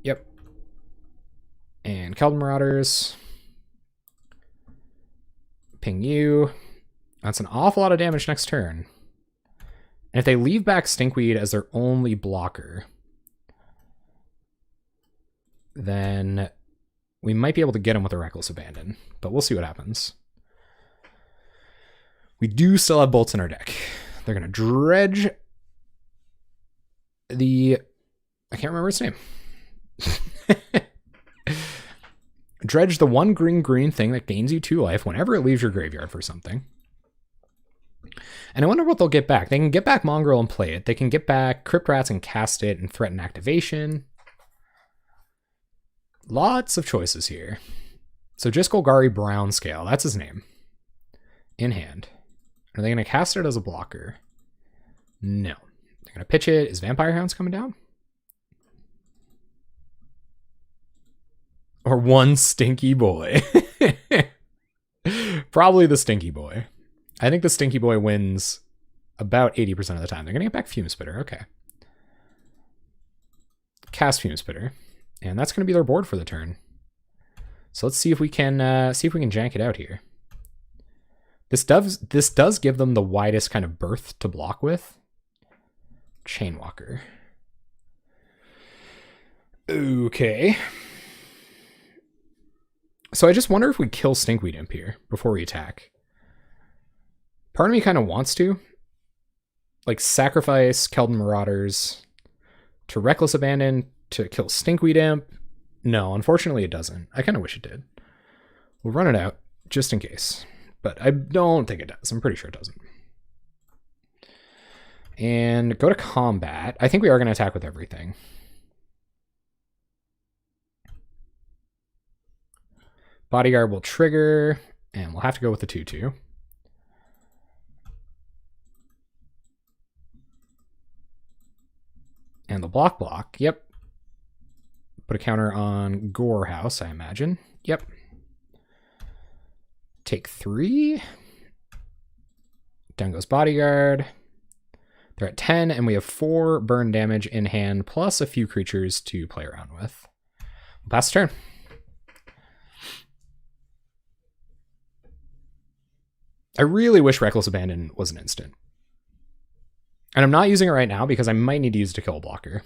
Yep. And Keldon Marauders. Ping you. That's an awful lot of damage next turn. And if they leave back Stinkweed as their only blocker, then we might be able to get them with a Reckless Abandon, but we'll see what happens. We do still have bolts in our deck. They're going to dredge I can't remember its name. Dredge the one green thing that gains you 2 life whenever it leaves your graveyard for something. And I wonder what they'll get back. They can get back Mongrel and play it. They can get back Crypt Rats and cast it and threaten activation. Lots of choices here. So just Golgari Brown Scale, that's his name. In hand. Are they going to cast it as a blocker? No. They're going to pitch it. Is Vampire Hounds coming down? Or one Stinky Boy. Probably the Stinky Boy. I think the Stinky Boy wins about 80% of the time. They're going to get back Fume Spitter. Okay. Cast Fume Spitter. And that's going to be their board for the turn. So let's see if we can jank it out here. This does give them the widest kind of berth to block with. Chainwalker. Okay. So I just wonder if we kill Stinkweed Imp here before we attack. Part of me kind of wants to. Like sacrifice Keldon Marauders to Reckless Abandon to kill Stinkweed Imp. No, unfortunately it doesn't. I kind of wish it did. We'll run it out just in case. But I don't think it does. I'm pretty sure it doesn't. And go to combat. I think we are going to attack with everything. Bodyguard will trigger, and we'll have to go with the 2/2. And the block. Yep. Put a counter on Gorehouse, I imagine. Yep. Take 3. Down goes Bodyguard. They're at 10, and we have 4 burn damage in hand, plus a few creatures to play around with. We'll pass the turn. I really wish Reckless Abandon was an instant. And I'm not using it right now because I might need to use it to kill a blocker.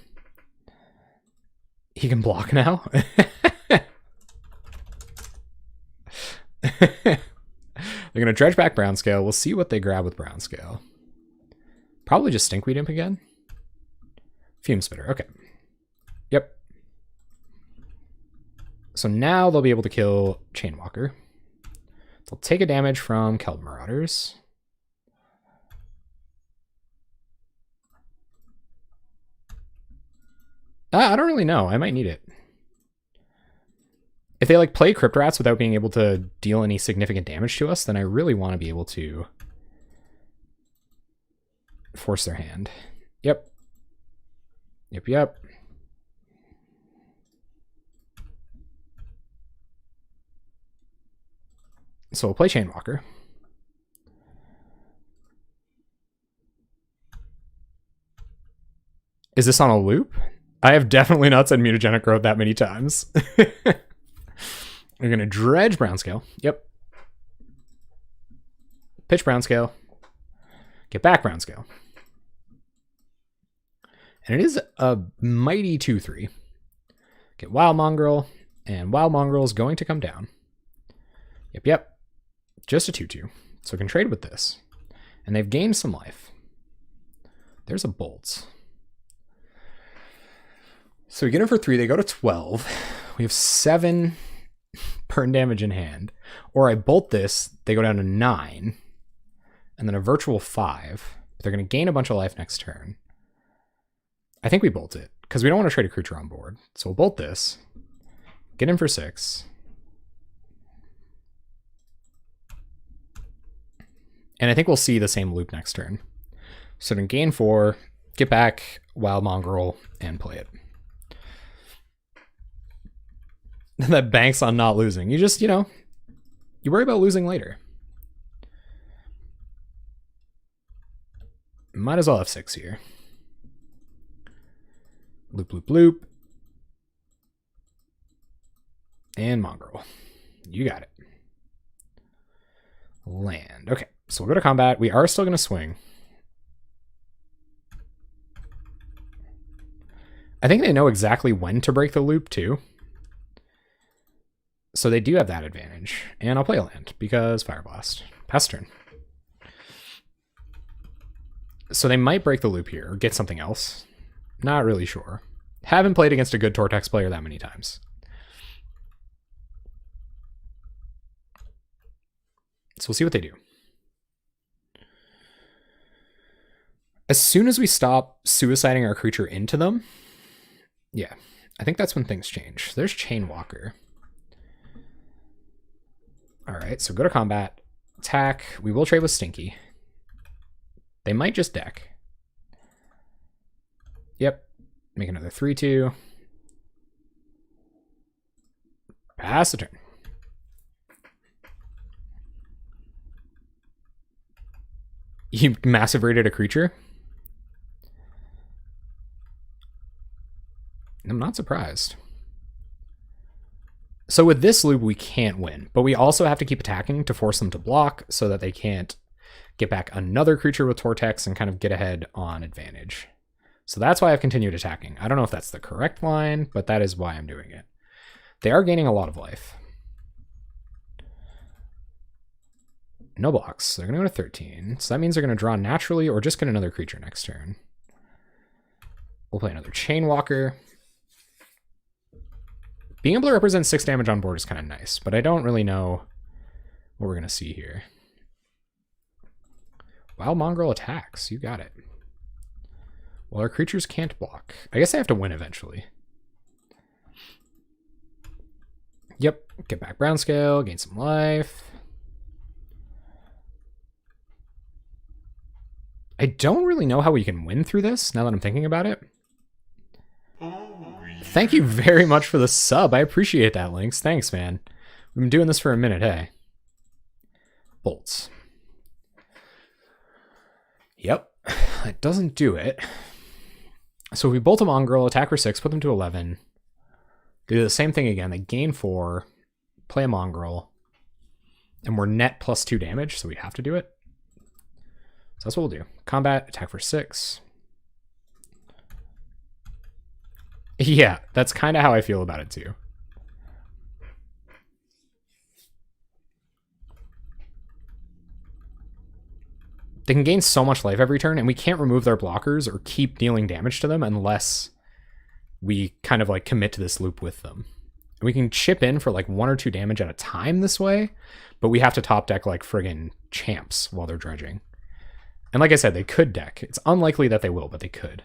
He can block now? They're going to dredge back Brown Scale. We'll see what they grab with Brown Scale. Probably just Stinkweed Imp again. Fume Spitter. Okay. Yep. So now they'll be able to kill Chainwalker. They'll take a damage from Keldon Marauders. I don't really know. I might need it. If they like play Crypt Rats without being able to deal any significant damage to us, then I really want to be able to force their hand. Yep. Yep. So we'll play Chainwalker. Is this on a loop? I have definitely not said Mutagenic Growth that many times. We're going to dredge Brown Scale. Yep. Pitch Brown Scale. Get back Brown Scale. And it is a mighty 2/3. Get Wild Mongrel. And Wild Mongrel is going to come down. Yep. Just a 2/2. So we can trade with this. And they've gained some life. There's a Bolt. So we get them for 3. They go to 12. We have 7 burn damage in hand. Or I bolt this. They go down to 9. And then a virtual 5. But they're going to gain a bunch of life next turn. I think we bolt it. Because we don't want to trade a creature on board. So we'll bolt this. Get him for 6. And I think we'll see the same loop next turn. So then gain 4. Get back Wild Mongrel. And play it. That banks on not losing. You just, you worry about losing later. Might as well have 6 here. Loop. And Mongrel. You got it. Land. Okay, so we'll go to combat. We are still going to swing. I think they know exactly when to break the loop, too. So they do have that advantage. And I'll play a land because Fire Blast. Pass turn. So they might break the loop here or get something else. Not really sure. Haven't played against a good Tortex player that many times. So we'll see what they do. As soon as we stop suiciding our creature into them, yeah, I think that's when things change. There's Chainwalker. All right, so go to combat, attack. We will trade with Stinky. They might just deck. Yep, make another 3/2. Pass the turn. You massive rated a creature? I'm not surprised. So with this loop, we can't win, but we also have to keep attacking to force them to block so that they can't get back another creature with Tortex and kind of get ahead on advantage. So that's why I've continued attacking. I don't know if that's the correct line, but that is why I'm doing it. They are gaining a lot of life. No blocks. They're going to go to 13. So that means they're going to draw naturally or just get another creature next turn. We'll play another Chainwalker. Being able to represent 6 damage on board is kind of nice, but I don't really know what we're going to see here. Wild Mongrel attacks. You got it. Well, our creatures can't block. I guess they have to win eventually. Yep. Get back Brown Scale, gain some life. I don't really know how we can win through this, now that I'm thinking about it. Thank you very much for the sub. I appreciate that, Lynx. Thanks, man. We've been doing this for a minute, hey. Bolts. Yep. That doesn't do it. So if we bolt a Mongrel, attack for 6, put them to 11. They do the same thing again. They gain 4, play a Mongrel, and we're net +2 damage, so we have to do it. So that's what we'll do. Combat, attack for 6. Yeah, that's kind of how I feel about it too. They can gain so much life every turn, and we can't remove their blockers or keep dealing damage to them unless we kind of like commit to this loop with them. And we can chip in for like 1 or 2 damage at a time this way, but we have to top deck like friggin' champs while they're dredging. And like I said, they could deck. It's unlikely that they will, but they could.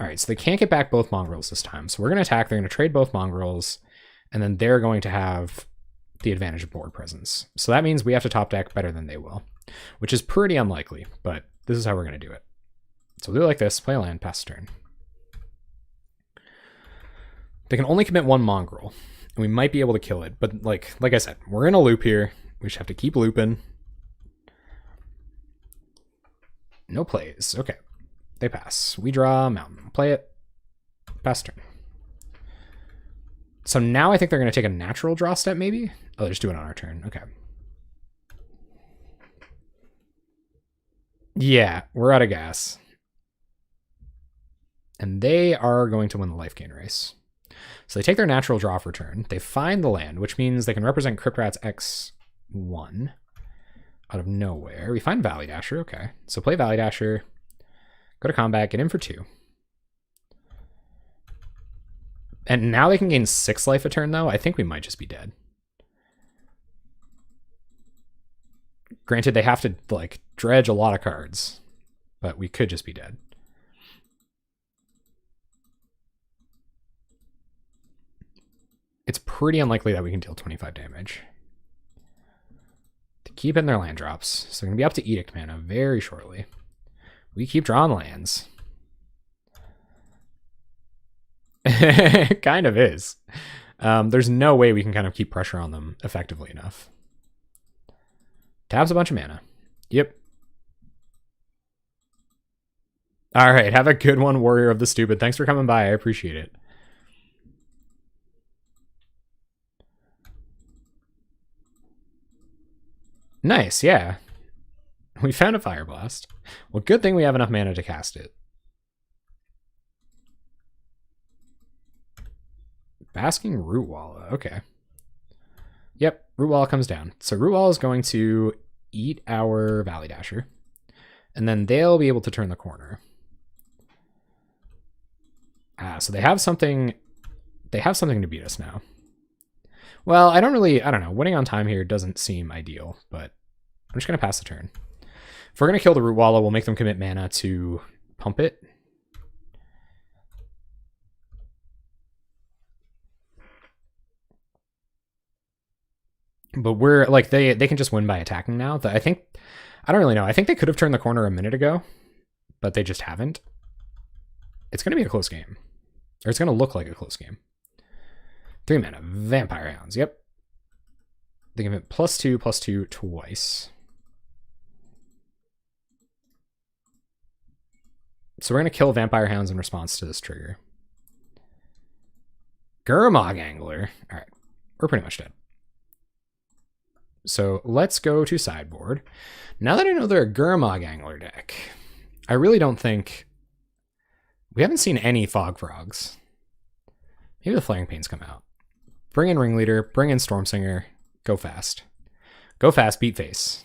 All right, so they can't get back both Mongrels this time. So we're going to attack. They're going to trade both Mongrels, and then they're going to have the advantage of board presence. So that means we have to top deck better than they will, which is pretty unlikely, but this is how we're going to do it. So we'll do it like this. Play a land, pass turn. They can only commit 1 Mongrel, and we might be able to kill it. But like I said, we're in a loop here. We just have to keep looping. No plays. Okay. They pass. We draw a mountain. Play it. Pass turn. So now I think they're going to take a natural draw step, maybe? Oh, they're just doing it on our turn. Okay. Yeah, we're out of gas. And they are going to win the life gain race. So they take their natural draw for turn. They find the land, which means they can represent Crypt Rats X1 out of nowhere. We find Valley Dasher. Okay. So play Valley Dasher. Go to combat, get in for 2. And now they can gain 6 life a turn, though. I think we might just be dead. Granted, they have to, like, dredge a lot of cards. But we could just be dead. It's pretty unlikely that we can deal 25 damage. To keep in their land drops. So they're going to be up to Edict mana very shortly. We keep drawing lands. It kind of is. There's no way we can kind of keep pressure on them effectively enough. Taps a bunch of mana. Yep. All right, have a good one, Warrior of the Stupid. Thanks for coming by. I appreciate it. Nice, yeah. We found a Fire Blast. Well, good thing we have enough mana to cast it. Basking Rootwalla. Okay. Yep, Rootwalla comes down. So Rootwalla is going to eat our Valley Dasher. And then they'll be able to turn the corner. So they have something to beat us now. Well, I don't know. Winning on time here doesn't seem ideal, but I'm just going to pass the turn. If we're going to kill the Root Walla, we'll make them commit mana to pump it. But we're like, they can just win by attacking now. I don't really know. I think they could have turned the corner a minute ago, but they just haven't. It's going to be a close game. Or it's going to look like a close game. 3 mana. Vampire Hounds. Yep. They give it +2/+2 twice. So we're going to kill Vampire Hounds in response to this trigger. Gurmag Angler. All right. We're pretty much dead. So let's go to sideboard. Now that I know they're a Gurmag Angler deck, I really don't think... We haven't seen any Fog Frogs. Maybe the Flaring Pains come out. Bring in Ringleader, bring in Stormsinger, go fast. Go fast, beat face.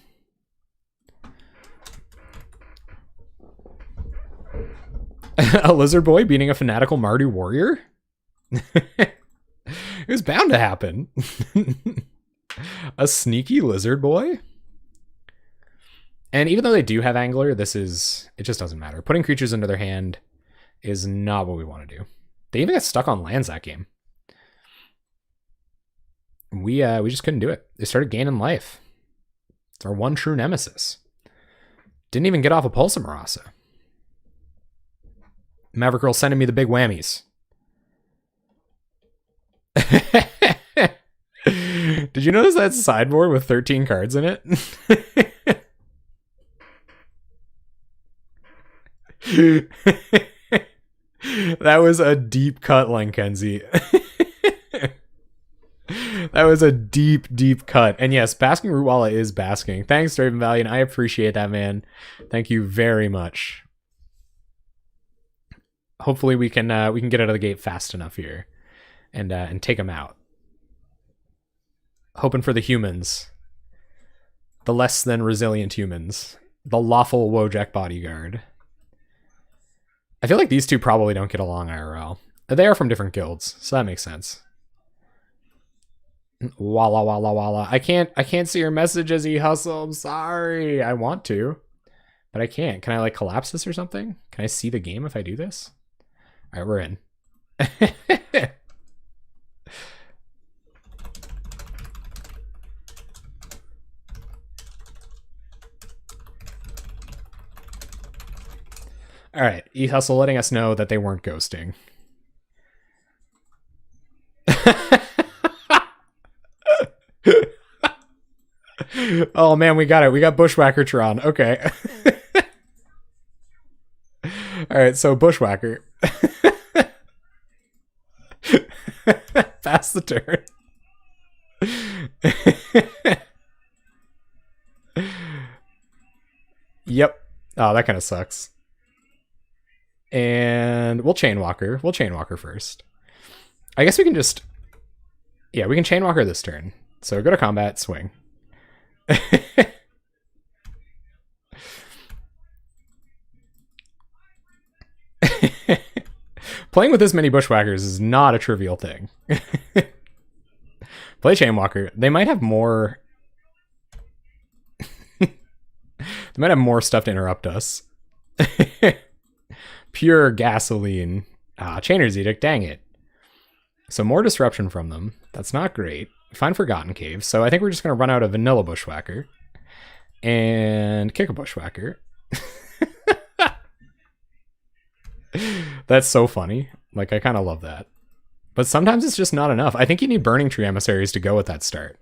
A Lizard Boy beating a fanatical Mardu Warrior? It was bound to happen. A sneaky Lizard Boy? And even though they do have Angler, it just doesn't matter. Putting creatures into their hand is not what we want to do. They even got stuck on lands that game. We just couldn't do it. They started gaining life. It's our one true nemesis. Didn't even get off a Pulse of Marasa. Maverick Girl sending me the big whammies. Did you notice that sideboard with 13 cards in it? That was a deep cut, Lenkenzie. That was a deep, deep cut. And yes, Basking Root Walla is basking. Thanks, Draven Valiant. I appreciate that, man. Thank you very much. Hopefully we can get out of the gate fast enough here and take them out. Hoping for the humans. The less than resilient humans. The lawful Wojak bodyguard. I feel like these two probably don't get along IRL. They are from different guilds, so that makes sense. Walla walla walla. I can't see your messages, E-Hustle. I'm sorry. I want to, but I can't. Can I like collapse this or something? Can I see the game if I do this? All right, we're in. All right, E-Hustle letting us know that they weren't ghosting. Oh man, we got it. We got Bushwhacker Tron. Okay. All right, so Bushwhacker. Pass the turn. Yep. Oh, that kind of sucks. And we'll Chainwalker. We'll Chainwalker first. I guess we can just... Yeah, we can Chainwalker this turn. So go to combat, swing. Playing with this many Bushwhackers is not a trivial thing. Play Chainwalker. They might have more... They might have more stuff to interrupt us. Pure gasoline. Chainer's Edict, dang it. So more disruption from them. That's not great. Find Forgotten Cave. So I think we're just going to run out a vanilla Bushwhacker. And kick a Bushwhacker. That's so funny. Like, I kind of love that. But sometimes it's just not enough. I think you need Burning Tree Emissaries to go with that start.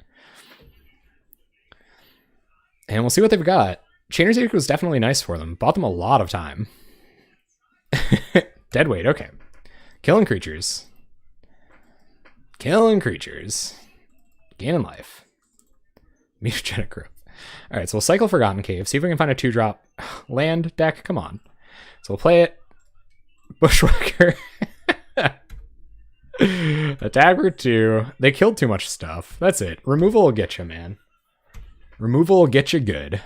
And we'll see what they've got. Chainer's Edict was definitely nice for them. Bought them a lot of time. Deadweight, okay. Killing creatures. Killing creatures. Gaining life. Mutagenic growth. Alright, so we'll cycle Forgotten Cave. See if we can find a 2-drop land deck. Come on. So we'll play it. Bushwhacker. Attack for 2. They killed too much stuff. That's it. Removal will get you, man. Removal will get you good.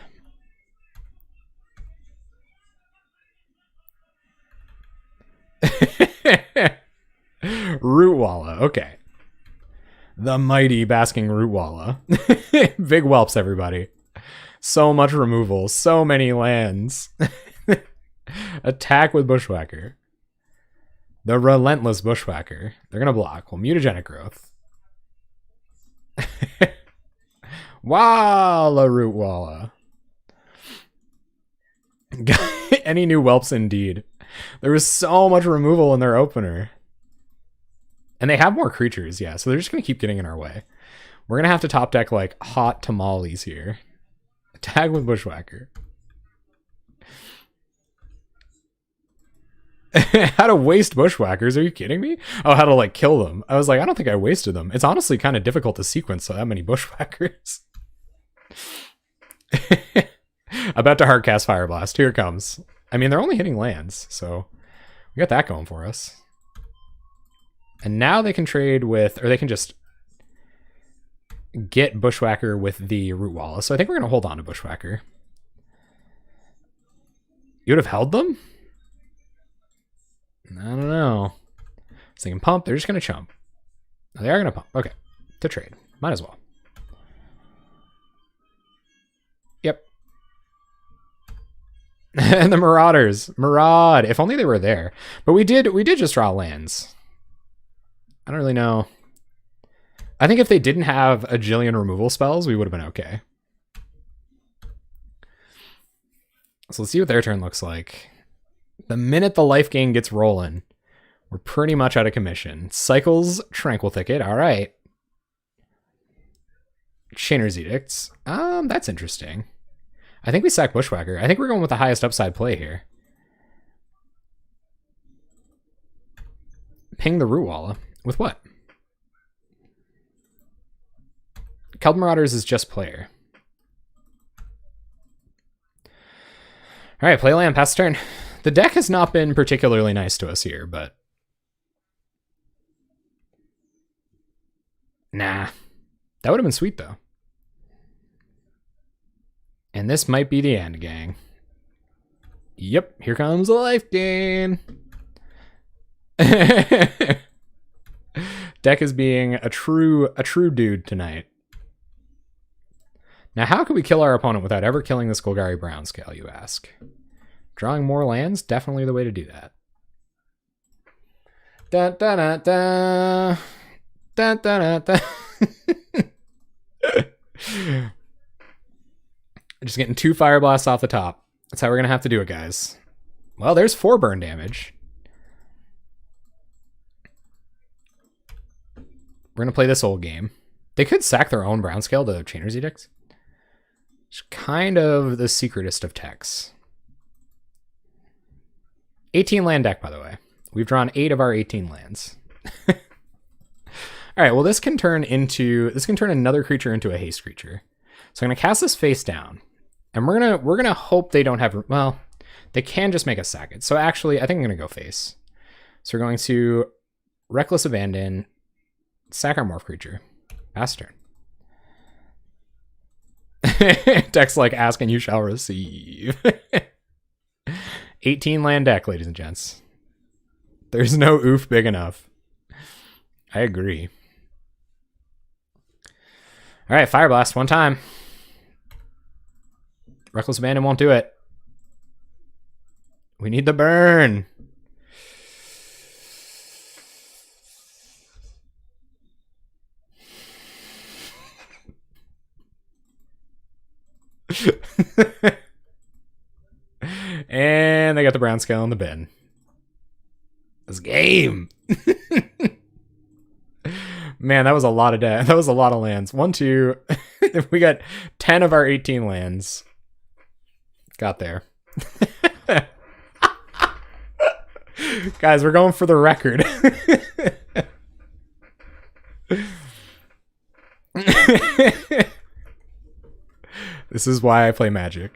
Rootwalla, okay. The mighty basking Rootwalla. Big whelps, everybody. So much removal, so many lands. Attack with Bushwhacker. The relentless Bushwhacker. They're gonna block. Well, mutagenic growth. Walla Rootwalla. Any new whelps indeed. There was so much removal in their opener. And they have more creatures, yeah, so they're just going to keep getting in our way. We're going to have to top deck, like, hot tamales here. Tag with Bushwhacker. How to waste Bushwhackers? Are you kidding me? Oh, how to, like, kill them. I was like, I don't think I wasted them. It's honestly kind of difficult to sequence so that many Bushwhackers. About to hardcast Fire Blast. Here it comes. I mean, they're only hitting lands, so we got that going for us. And now they can trade with, or they can just get Bushwhacker with the Rootwalla. So I think we're going to hold on to Bushwhacker. You would have held them? I don't know. So they can pump. They're just going to chump. They are going to pump. Okay. To trade. Might as well. Yep. And the Marauders. Maraud. If only they were there. But we did just draw lands. I don't really know. I think if they didn't have a jillion removal spells, we would have been okay. So let's see what their turn looks like. The minute the life gain gets rolling, we're pretty much out of commission. Cycles, Tranquil Thicket, all right. Chainer's Edicts. That's interesting. I think we sack Bushwhacker. I think we're going with the highest upside play here. Ping the Rootwalla. With what? Celd Marauders is just player. All right, play land, pass turn. The deck has not been particularly nice to us here, but... Nah. That would have been sweet, though. And this might be the end, gang. Yep, here comes the life gain. Deck is being a true dude tonight. Now, how can we kill our opponent without ever killing the Golgari Brown Scale, you ask? Drawing more lands? Definitely the way to do that. Da da da da. Da da da da. Just getting 2 Fire Blasts off the top. That's how we're going to have to do it, guys. Well, there's 4 burn damage. We're going to play this old game. They could sack their own Brown Scale to Chainer's Edicts. It's kind of the secretest of techs. 18 land deck, by the way. We've drawn 8 of our 18 lands. All right, well, this can turn another creature into a haste creature. So I'm going to cast this face down. And we're gonna hope they don't have, well, they can just make us sack it. So actually, I think I'm going to go face. So we're going to Reckless Abandon, sack our morph creature. Pass turn. Deck's like, ask and you shall receive. 18 land deck, ladies and gents. There's no oof big enough. I agree. All right, Fire Blast one time. Reckless Abandon won't do it. We need the burn. And they got the Brown Scale in the bin. This game. Man, that was a lot of that was a lot of lands. 1, 2. We got 10 of our 18 lands. Got there. Guys, we're going for the record. This is why I play Magic.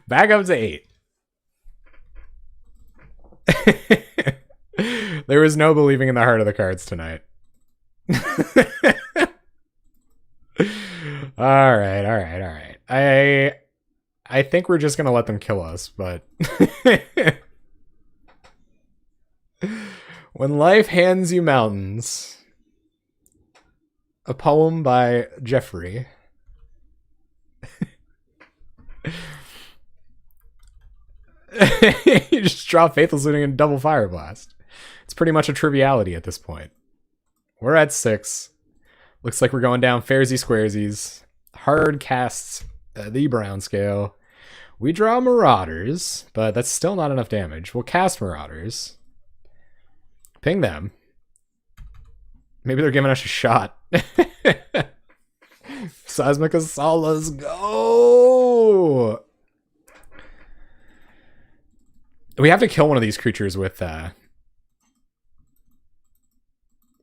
Back up to 8. There was no believing in the heart of the cards tonight. All right. I think we're just gonna let them kill us, but when life hands you mountains. A poem by Jeffrey. You just drop Faithless Looting and double Fire Blast. It's pretty much a triviality at this point. We're at 6. Looks like we're going down fairsy squaresies. Hard casts the Brown scale. We draw Marauders, but that's still not enough damage. We'll cast Marauders. Ping them. Maybe they're giving us a shot. Seismic Assault, let's go! We have to kill one of these creatures with...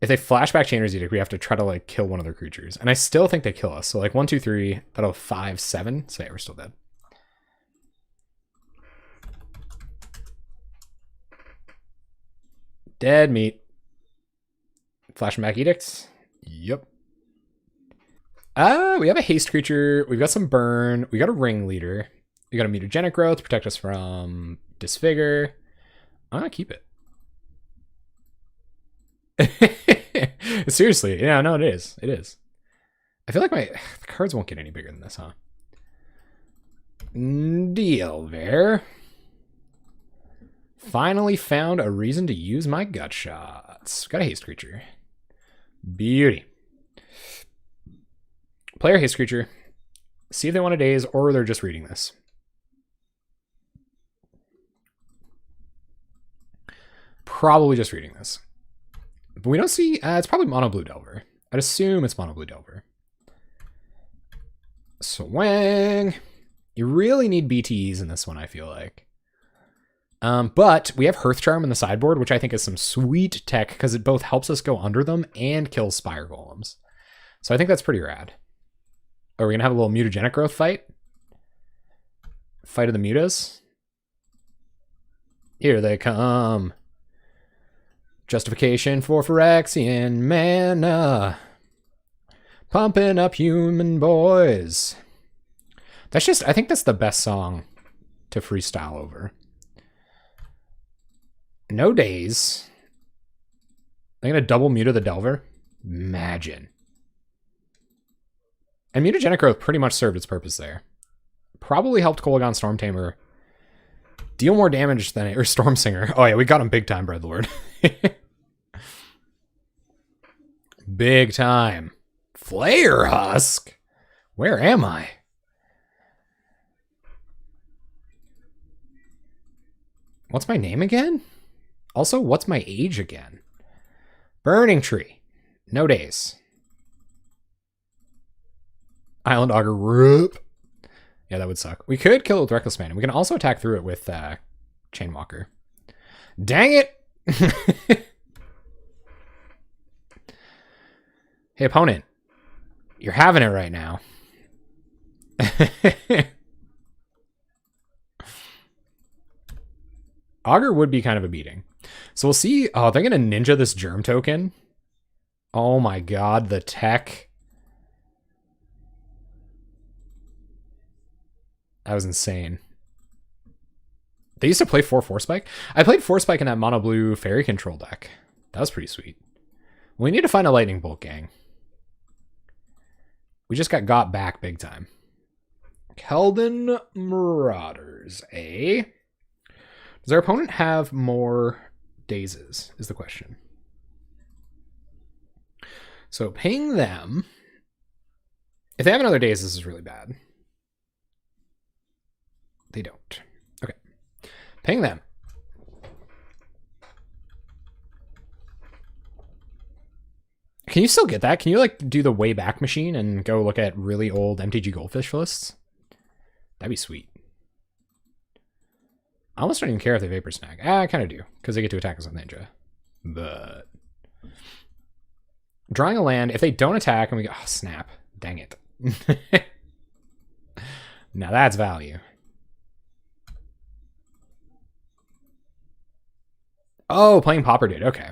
if they flashback Chainer's Edict, we have to try to like kill one of their creatures. And I still think they kill us. So like 1, 2, 3, that'll 5, 7. So yeah, we're still dead. Dead meat. Flashing back Edicts. Yep. We have a haste creature. We've got some burn. We got a ringleader. We got a mutagenic growth to protect us from disfigure. I'm gonna keep it. Seriously, yeah, no, it is. It is. I feel like the cards won't get any bigger than this, huh? Deal there. Finally found a reason to use my gut shots. Got a haste creature. Beauty. Player haste creature. See if they want a daze or they're just reading this. Probably just reading this. But we don't see... it's probably mono blue Delver. I'd assume it's mono blue Delver. Swing. You really need BTEs in this one, I feel like. But we have Hearth Charm in the sideboard, which I think is some sweet tech because it both helps us go under them and kills Spire Golems. So I think that's pretty rad. Are we going to have a little mutagenic growth fight? Fight of the mutas? Here they come. Justification for Phyrexian mana. Pumping up human boys. That's just, I think that's the best song to freestyle over. No days. I'm going to double Muta the Delver. Imagine. And mutagenic growth pretty much served its purpose there. Probably helped Kolaghan Stormtamer deal more damage than or Stormsinger. Oh yeah, we got him big time, Breadlord. Big time. Flare Husk. Where am I? What's my name again? Also, what's my age again? Burning Tree. No days. Island Augur. Rip. Yeah, that would suck. We could kill it with Reckless Man. We can also attack through it with Chainwalker. Dang it! Hey, opponent. You're having it right now. Augur would be kind of a beating. So we'll see. Oh, they're going to ninja this germ token. Oh my god, the tech. That was insane. They used to play 4/4 Spike. I played 4 Spike in that mono blue fairy control deck. That was pretty sweet. We need to find a lightning bolt, gang. We just got back big time. Keldon Marauders, eh? Does our opponent have more dazes, is the question. So ping them. If they have another daze, this is really bad. They don't. Okay. Ping them. Can you still get that? Can you like do the way back machine and go look at really old MTG Goldfish lists? That'd be sweet. I almost don't even care if they Vapor Snag. I kind of do, because they get to attack us with Ninja. But drawing a land, if they don't attack and we go, oh snap, dang it. Now that's value. Oh, playing Pauper did, okay.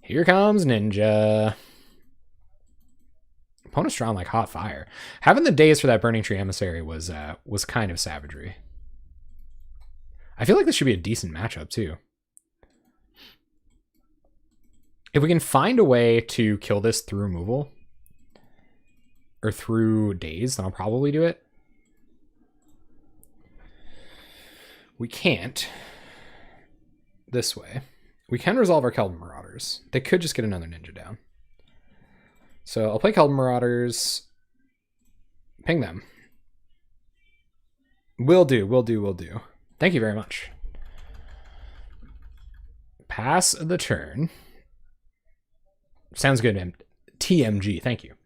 Here comes Ninja. Opponent's drawn like hot fire. Having the days for that Burning Tree Emissary was kind of savagery. I feel like this should be a decent matchup too. If we can find a way to kill this through removal or through days, then I'll probably do it. We can't this way. We can resolve our Keldon Marauders. They could just get another ninja down. So I'll play Keldon Marauders. Ping them. Will do. Thank you very much. Pass the turn. Sounds good, TMG. Thank you.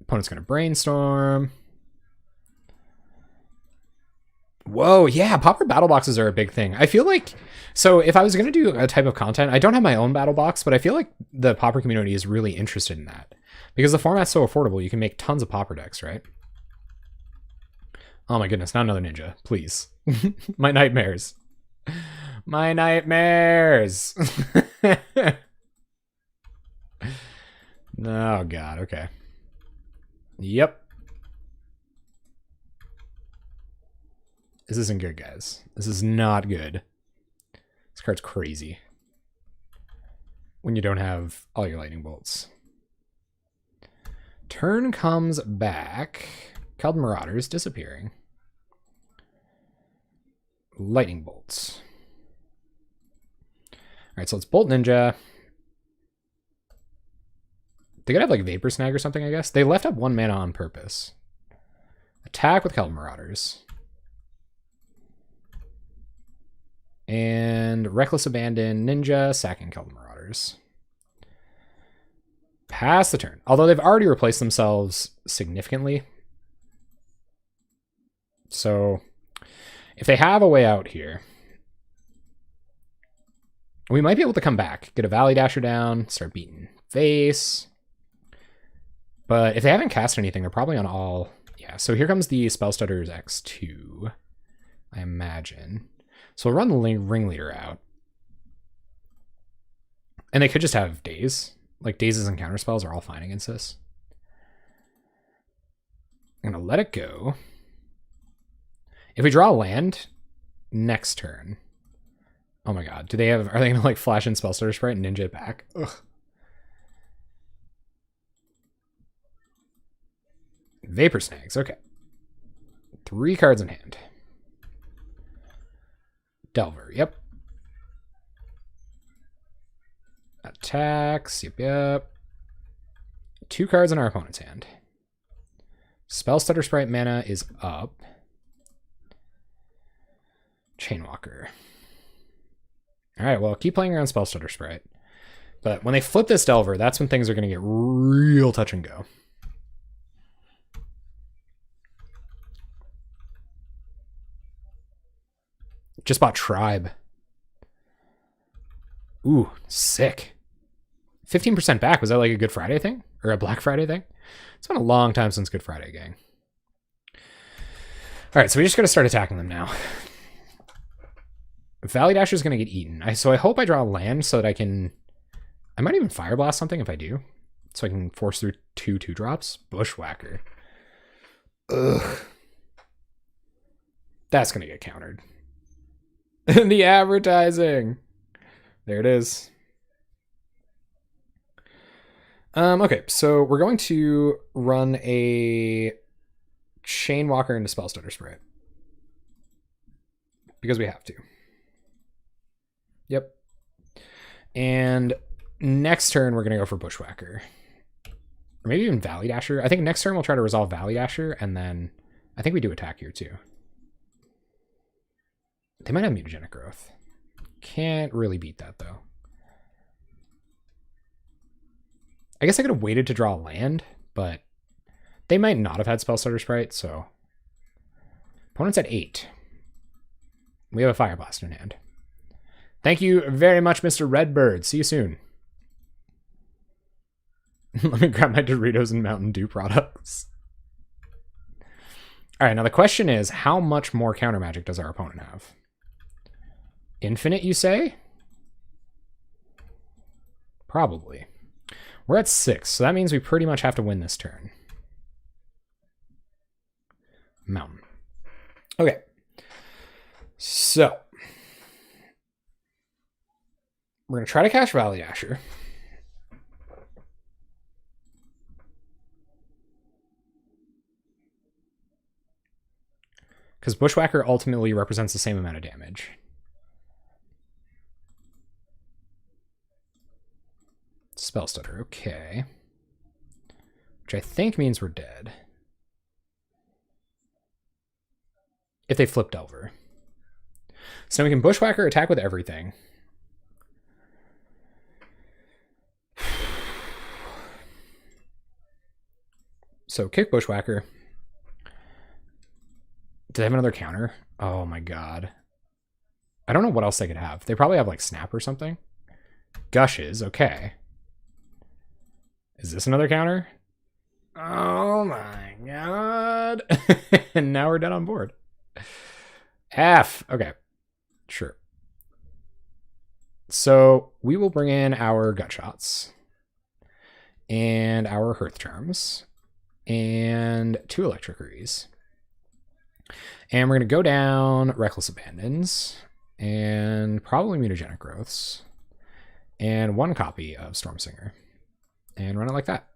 Opponent's going to brainstorm. Whoa, yeah, Pauper battle boxes are a big thing. I feel like, so if I was going to do a type of content, I don't have my own battle box, but I feel like the Pauper community is really interested in that. Because the format's so affordable, you can make tons of Pauper decks, right? Oh my goodness, not another ninja, please. My nightmares. My nightmares! Oh god, okay. Yep. This isn't good, guys. This is not good. This card's crazy. When you don't have all your lightning bolts. Turn comes back. Keldon Marauders disappearing. Lightning bolts. Alright, so let's Bolt Ninja. They could have like Vapor Snag or something, I guess. They left up 1 mana on purpose. Attack with Keldon Marauders. And Reckless Abandon, Ninja, sacking Keldon Marauders. Pass the turn. Although they've already replaced themselves significantly. So if they have a way out here, we might be able to come back. Get a Valley Dasher down, start beating face. But if they haven't cast anything, they're probably on all... Yeah, so here comes the Spellstutter's X2, I imagine. So we'll run the Ringleader out. And they could just have Daze. Like, Dazes and Counterspells are all fine against this. I'm going to let it go. If we draw a land, next turn. Oh my god. Are they going to, like, flash in Spellstutter Sprite and Ninja it back? Ugh. Vapor Snags, okay. 3 cards in hand. Delver, yep. Attacks, yep. 2 cards in our opponent's hand. Spellstutter Sprite mana is up. Chainwalker. Alright, well, keep playing around Spellstutter Sprite. But when they flip this Delver, that's when things are going to get real touch and go. Just bought Tribe. Ooh, sick. 15% back. Was that like a Good Friday thing? Or a Black Friday thing? It's been a long time since Good Friday, gang. Alright, so we just gotta start attacking them now. Valley Dasher is gonna get eaten. So I hope I draw a land so that I can... I might even Fire Blast something if I do. So I can force through 2 2-drops. Bushwhacker. Ugh. That's gonna get countered. The advertising. There it is. Okay, so we're going to run a Chainwalker into Spellstutter Sprite. Because we have to. Yep. And next turn, we're going to go for Bushwhacker. Or maybe even Valley Dasher. I think next turn we'll try to resolve Valley Dasher, and then I think we do attack here too. They might have Mutagenic Growth. Can't really beat that, though. I guess I could have waited to draw a land, but they might not have had Spellstutter Sprite, so... Opponent's at 8. We have a Fire Blast in hand. Thank you very much, Mr. Redbird. See you soon. Let me grab my Doritos and Mountain Dew products. Alright, now the question is, how much more counter magic does our opponent have? Infinite, you say? Probably. We're at 6, so that means we pretty much have to win this turn. Mountain. Okay. So. We're going to try to cash Valley Asher. Because Bushwhacker ultimately represents the same amount of damage. Spell Stutter, okay. Which I think means we're dead. If they flip Delver. So now we can Bushwhacker, attack with everything. So kick Bushwhacker. Do they have another counter? Oh my god. I don't know what else they could have. They probably have like Snap or something. Gushes, okay. Is this another counter? Oh my god. And now we're dead on board. F. Okay. Sure. So we will bring in our Gut Shots. And our Hearth Charms. And 2 Electrickeries. And we're going to go down Reckless Abandons. And probably Mutagenic Growths. And 1 copy of Stormsinger. And run it like that.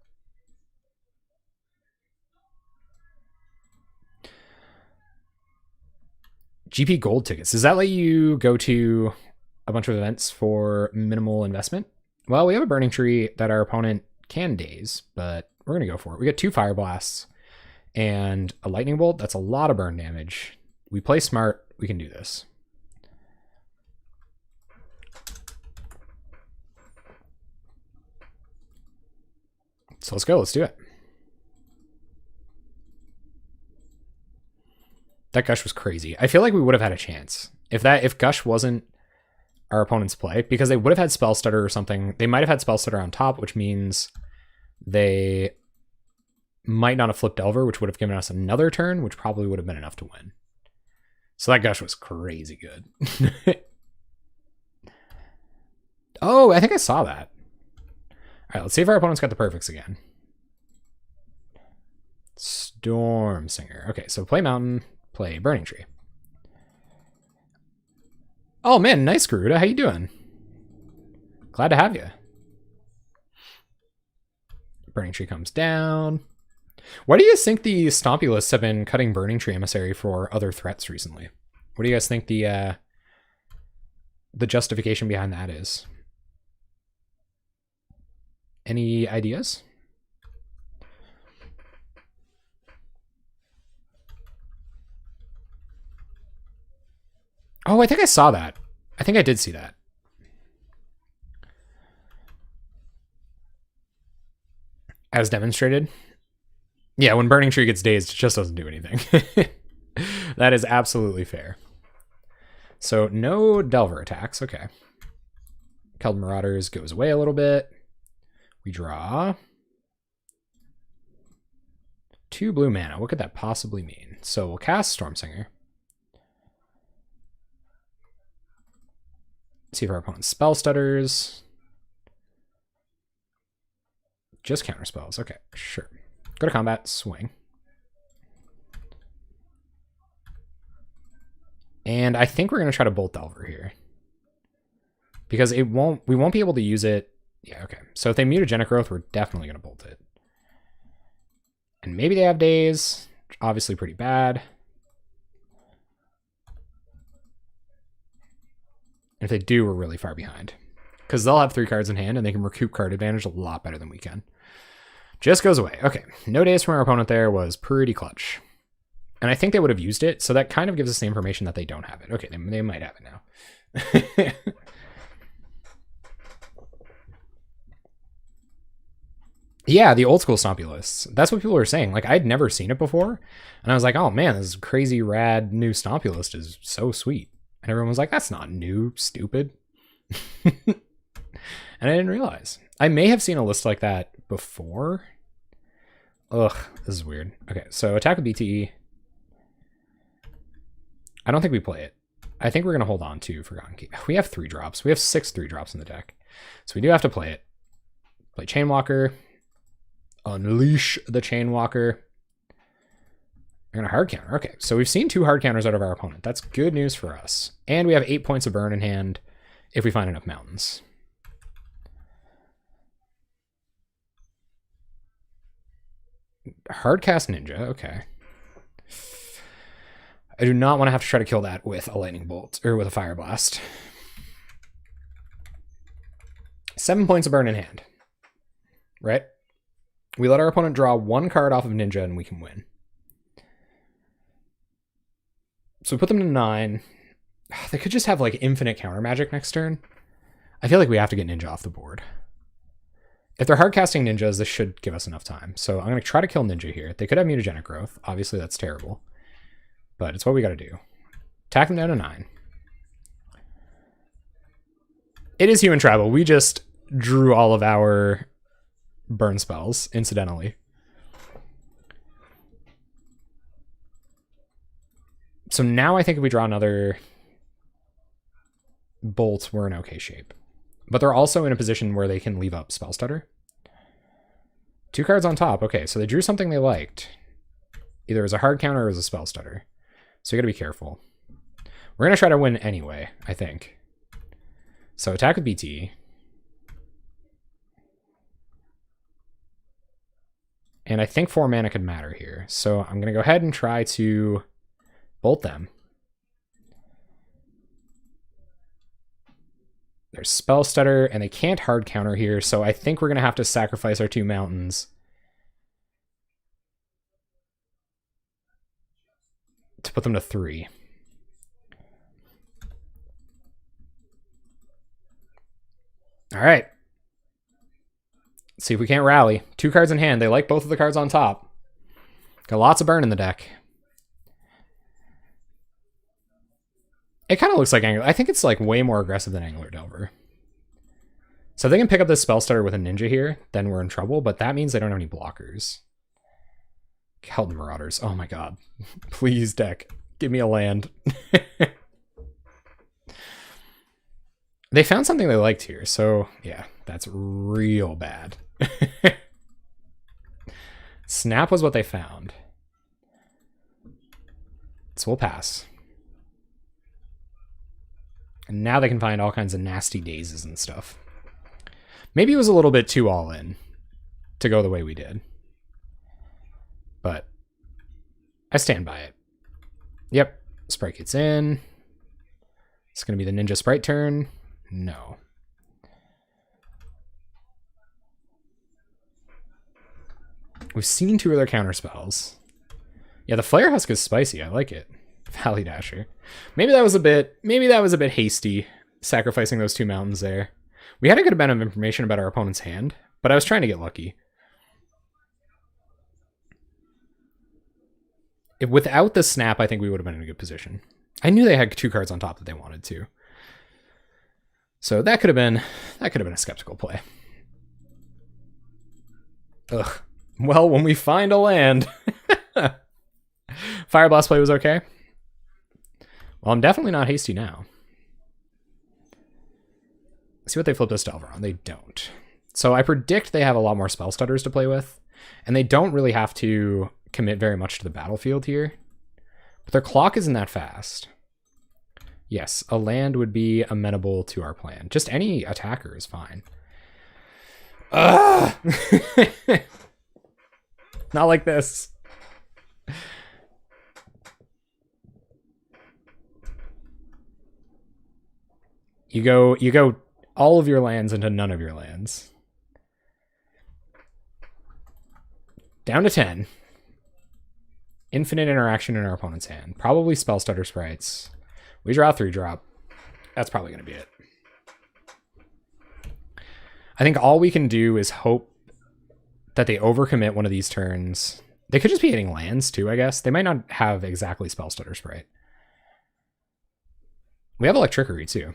GP Gold tickets. Does that let you go to a bunch of events for minimal investment? Well, we have a Burning Tree that our opponent can daze, but we're going to go for it. We got 2 Fire Blasts and a Lightning Bolt. That's a lot of burn damage. We play smart. We can do this. So let's go. Let's do it. That Gush was crazy. I feel like we would have had a chance if Gush wasn't our opponent's play, because they would have had Spell Stutter or something. They might have had Spell Stutter on top, which means they might not have flipped Delver, which would have given us another turn, which probably would have been enough to win. So that Gush was crazy good. Oh, I think I saw that. All right, let's see if our opponent's got the perfects again. Stormsinger. Okay, so play Mountain, play Burning Tree. Oh man, nice, Garuda. How you doing? Glad to have you. Burning Tree comes down. Why do you guys think the Stompulists have been cutting Burning Tree Emissary for other threats recently? What do you guys think the justification behind that is? Any ideas? Oh, I think I saw that. I think I did see that. As demonstrated. Yeah, when Burning Tree gets dazed, it just doesn't do anything. That is absolutely fair. So no Delver attacks. Okay. Keld Marauders goes away a little bit. We draw 2 blue mana. What could that possibly mean? So we'll cast Stormsinger. See if our opponent Spell Stutters. Just counter spells. Okay, sure. Go to combat, swing. And I think we're going to try to Bolt Delver here. Because we won't be able to use it. Yeah, okay. So if they Mutagenic Growth, we're definitely going to Bolt it. And maybe they have Daze. Obviously pretty bad. If they do, we're really far behind. Because they'll have 3 cards in hand, and they can recoup card advantage a lot better than we can. Just goes away. Okay, no Daze from our opponent there was pretty clutch. And I think they would have used it, so that kind of gives us the information that they don't have it. Okay, they might have it now. Yeah, the old school Stompulists. That's what people were saying. Like, I'd never seen it before. And I was like, oh man, this crazy rad new Stompulist is so sweet. And everyone was like, that's not new, stupid. And I didn't realize. I may have seen a list like that before. Ugh, this is weird. Okay, so attack with BTE. I don't think we play it. I think we're going to hold on to Forgotten Key. We have 3 drops. We have 6 3-drops in the deck. So we do have to play it. Play Chainwalker. Unleash the Chainwalker. We're gonna hard counter. Okay, so we've seen 2 hard counters out of our opponent. That's good news for us. And we have 8 points of burn in hand if we find enough mountains. Hardcast Ninja, okay. I do not want to have to try to kill that with a lightning bolt, or with a fire blast. 7 points of burn in hand. Right? We let our opponent draw 1 card off of Ninja and we can win. So we put them to 9. They could just have like infinite counter magic next turn. I feel like we have to get Ninja off the board. If they're hard casting Ninjas, this should give us enough time. So I'm going to try to kill Ninja here. They could have mutagenic growth. Obviously, that's terrible. But it's what we got to do. Attack them down to 9. It is human tribal. We just drew all of our burn spells, incidentally. So now I think if we draw another bolt, we're in okay shape. But they're also in a position where they can leave up Spell Stutter. 2 cards on top. Okay, so they drew something they liked. Either as a hard counter or as a Spell Stutter. So you gotta be careful. We're gonna try to win anyway, I think. So attack with BT. And I think 4 mana could matter here. So I'm gonna go ahead and try to bolt them. There's Spell Stutter, and they can't hard counter here, so I think we're going to have to sacrifice our 2 mountains to put them to 3. All right. Let's see if we can't rally. 2 cards in hand. They like both of the cards on top. Got lots of burn in the deck. It kind of looks like Angler. I think it's like way more aggressive than Angler Delver. So if they can pick up this Spell Stutter with a Ninja here, then we're in trouble, but that means they don't have any blockers. Held Marauders. Oh my god. Please, deck. Give me a land. They found something they liked here, so yeah, that's real bad. Snap was what they found. So we'll pass. And now they can find all kinds of nasty dazes and stuff. Maybe it was a little bit too all in to go the way we did. But I stand by it. Yep. Sprite gets in. It's going to be the Ninja Sprite turn. No. We've seen 2 of their counter spells. Yeah, the Flare Husk is spicy. I like it. Valley Dasher. Maybe that was a bit hasty, sacrificing those 2 mountains there. We had a good amount of information about our opponent's hand, but I was trying to get lucky. Without the snap, I think we would have been in a good position. I knew they had 2 cards on top that they wanted to. So that could have been a skeptical play. Ugh. Well, when we find a land. Fire Blast play was okay. Well, I'm definitely not hasty now. Let's see what they flipped us to Delver on. They don't. So I predict they have a lot more Spell Stutters to play with, and they don't really have to commit very much to the battlefield here. But their clock isn't that fast. Yes, a land would be amenable to our plan. Just any attacker is fine. Ugh! Not like this. You go all of your lands into none of your lands. Down to 10. Infinite interaction in our opponent's hand. Probably Spell Stutter Sprites. We draw 3-drop. That's probably going to be it. I think all we can do is hope that they overcommit one of these turns. They could just be hitting lands too, I guess. They might not have exactly Spell Stutter Sprite. We have Electrickery too.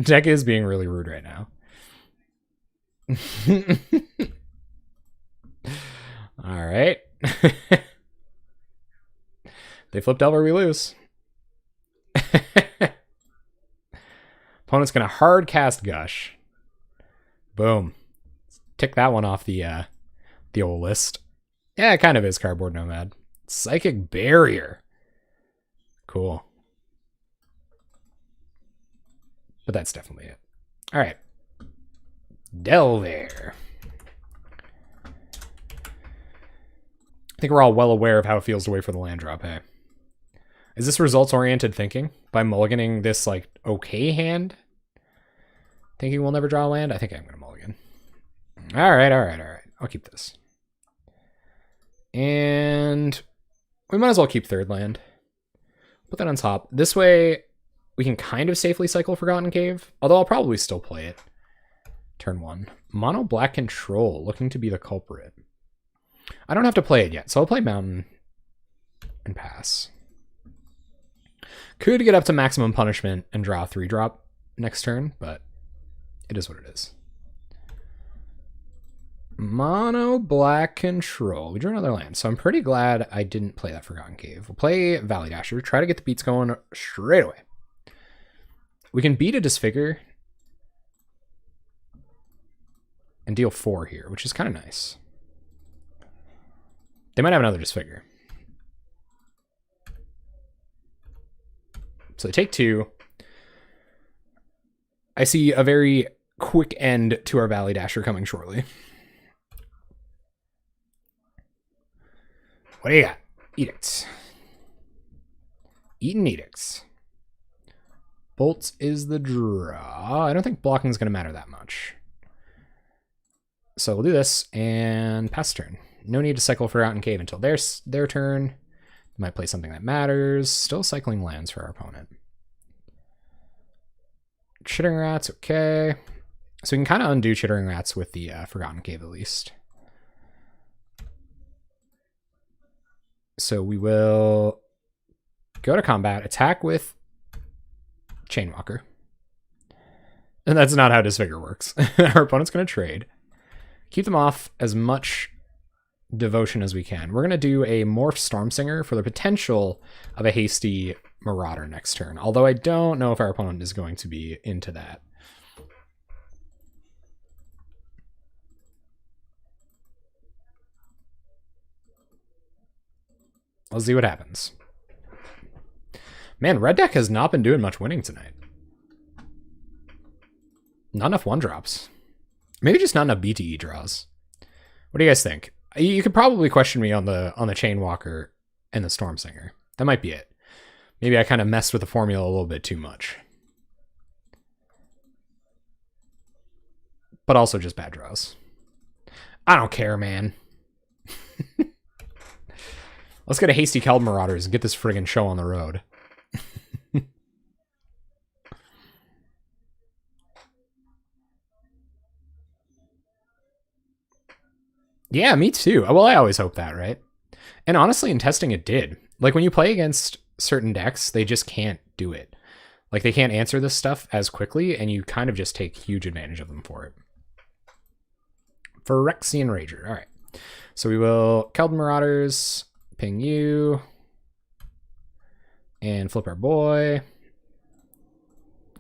Deck is being really rude right now. All right. They flipped over, we lose. Opponent Opponent's going to hard cast Gush. Boom. Tick that one off the old list. Yeah, it kind of is Cardboard Nomad. Psychic Barrier. Cool. But that's definitely it. All right. Delver. I think we're all well aware of how it feels to wait for the land drop, hey? Is this results-oriented thinking? By mulliganing this, like, okay hand? Thinking we'll never draw a land? I think I'm going to mulligan. All right. I'll keep this. And we might as well keep third land. Put that on top. This way, we can kind of safely cycle Forgotten Cave, although I'll probably still play it. Turn 1. Mono Black Control, looking to be the culprit. I don't have to play it yet, so I'll play Mountain and pass. Could get up to maximum punishment and draw a 3-drop next turn, but it is what it is. Mono Black Control. We drew another land, so I'm pretty glad I didn't play that Forgotten Cave. We'll play Valley Dasher, try to get the beats going straight away. We can beat a Disfigure and deal 4 here, which is kind of nice. They might have another Disfigure. So they take 2. I see a very quick end to our Valley Dasher coming shortly. What do you got? Edicts. Eaten Edicts. Bolts is the draw. I don't think blocking is going to matter that much. So we'll do this and pass turn. No need to cycle Forgotten Cave until their turn. Might play something that matters. Still cycling lands for our opponent. Chittering Rats, okay. So we can kind of undo Chittering Rats with the Forgotten Cave at least. So we will go to combat, attack with Chainwalker. And that's not how Disfigure works. Our opponent's going to trade. Keep them off as much devotion as we can. We're going to do a Morph Stormsinger for the potential of a hasty Marauder next turn. Although I don't know if our opponent is going to be into that. Let's see what happens. Man, red deck has not been doing much winning tonight. Not enough 1-drops. Maybe just not enough BTE draws. What do you guys think? You could probably question me on the Chainwalker and the Stormsinger. That might be it. Maybe I kind of messed with the formula a little bit too much. But also just bad draws. I don't care, man. Let's get a hasty Keld Marauders and get this friggin' show on the road. Yeah, me too. Well, I always hope that, right? And honestly, in testing, it did. Like, when you play against certain decks, they just can't do it. Like, they can't answer this stuff as quickly, and you kind of just take huge advantage of them for it. Phyrexian Rager. All right. So we will Keld Marauders, ping you, and flip our boy.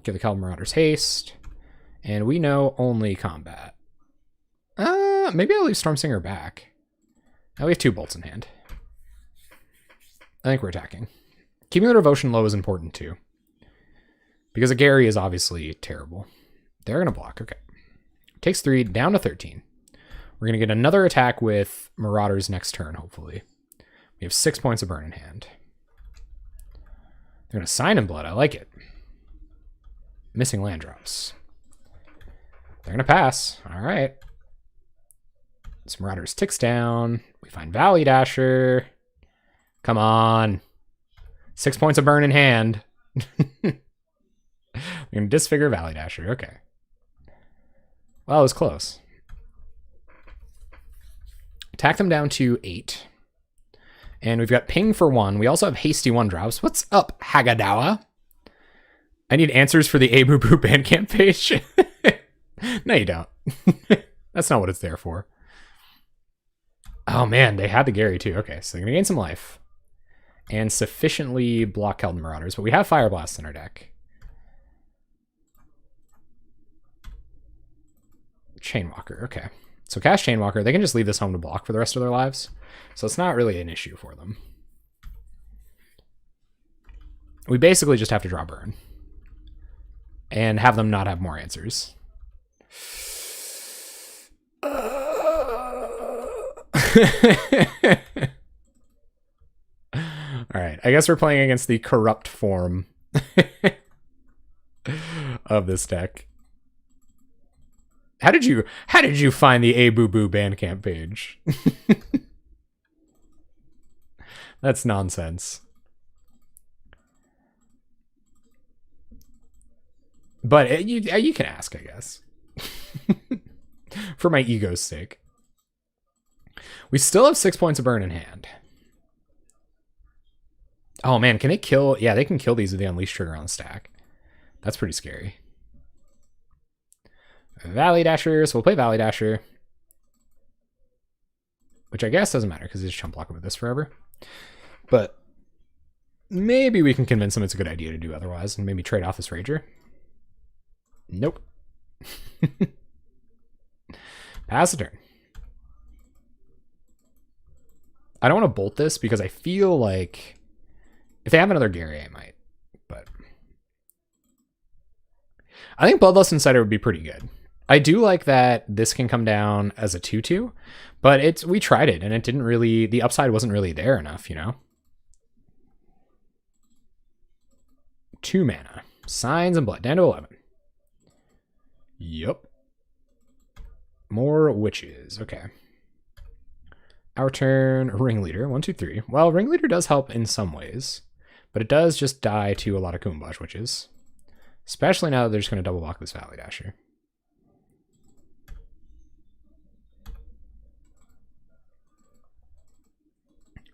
Give the Keld Marauders haste. And we know only combat. Maybe I'll leave Stormsinger back. Now we have 2 bolts in hand. I think we're attacking. Keeping the devotion low is important too. Because a Gary is obviously terrible. They're going to block. Okay. Takes 3, down to 13. We're going to get another attack with Marauders next turn, hopefully. We have 6 points of burn in hand. They're going to sign in blood. I like it. Missing land drops. They're going to pass. All right. Some Marauders ticks down. We find Valley Dasher. Come on. 6 points of burn in hand. We're going to disfigure Valley Dasher. Okay. Well, it was close. Attack them down to 8. And we've got ping for 1. We also have hasty 1-drops. What's up, Hagadawa? I need answers for the Abubu Bandcamp page. No, you don't. That's not what it's there for. Oh, man, they had the Gary, too. Okay, so they're going to gain some life. And sufficiently block Keld Marauders, but we have Fire Blast in our deck. Chainwalker. Okay. So cast Chainwalker. They can just leave this home to block for the rest of their lives. So it's not really an issue for them. We basically just have to draw burn. And have them not have more answers. Alright, I guess we're playing against the corrupt form of this deck. How did you find the A Boo Boo Bandcamp page? That's nonsense. But you can ask, I guess. For my ego's sake. We still have 6 points of burn in hand. Oh man, can they kill? Yeah, they can kill these with the Unleash trigger on the stack. That's pretty scary. Valley Dasher, so we'll play Valley Dasher. Which I guess doesn't matter because they just chump block with this forever. But maybe we can convince them it's a good idea to do otherwise and maybe trade off this Rager. Nope. Pass the turn. I don't want to bolt this because I feel like if they have another Gary, I might. But I think Bloodlust Insider would be pretty good. I do like that this can come down as a 2/2, but we tried it and it didn't really, the upside wasn't really there enough, you know? 2 mana. Signs and Blood, down to 11. Yup. More witches. Okay. Our turn. Ringleader. 1, 2, 3. Well, Ringleader does help in some ways, but it does just die to a lot of Kumbaj witches. Especially now that they're just going to double block this Valley Dasher.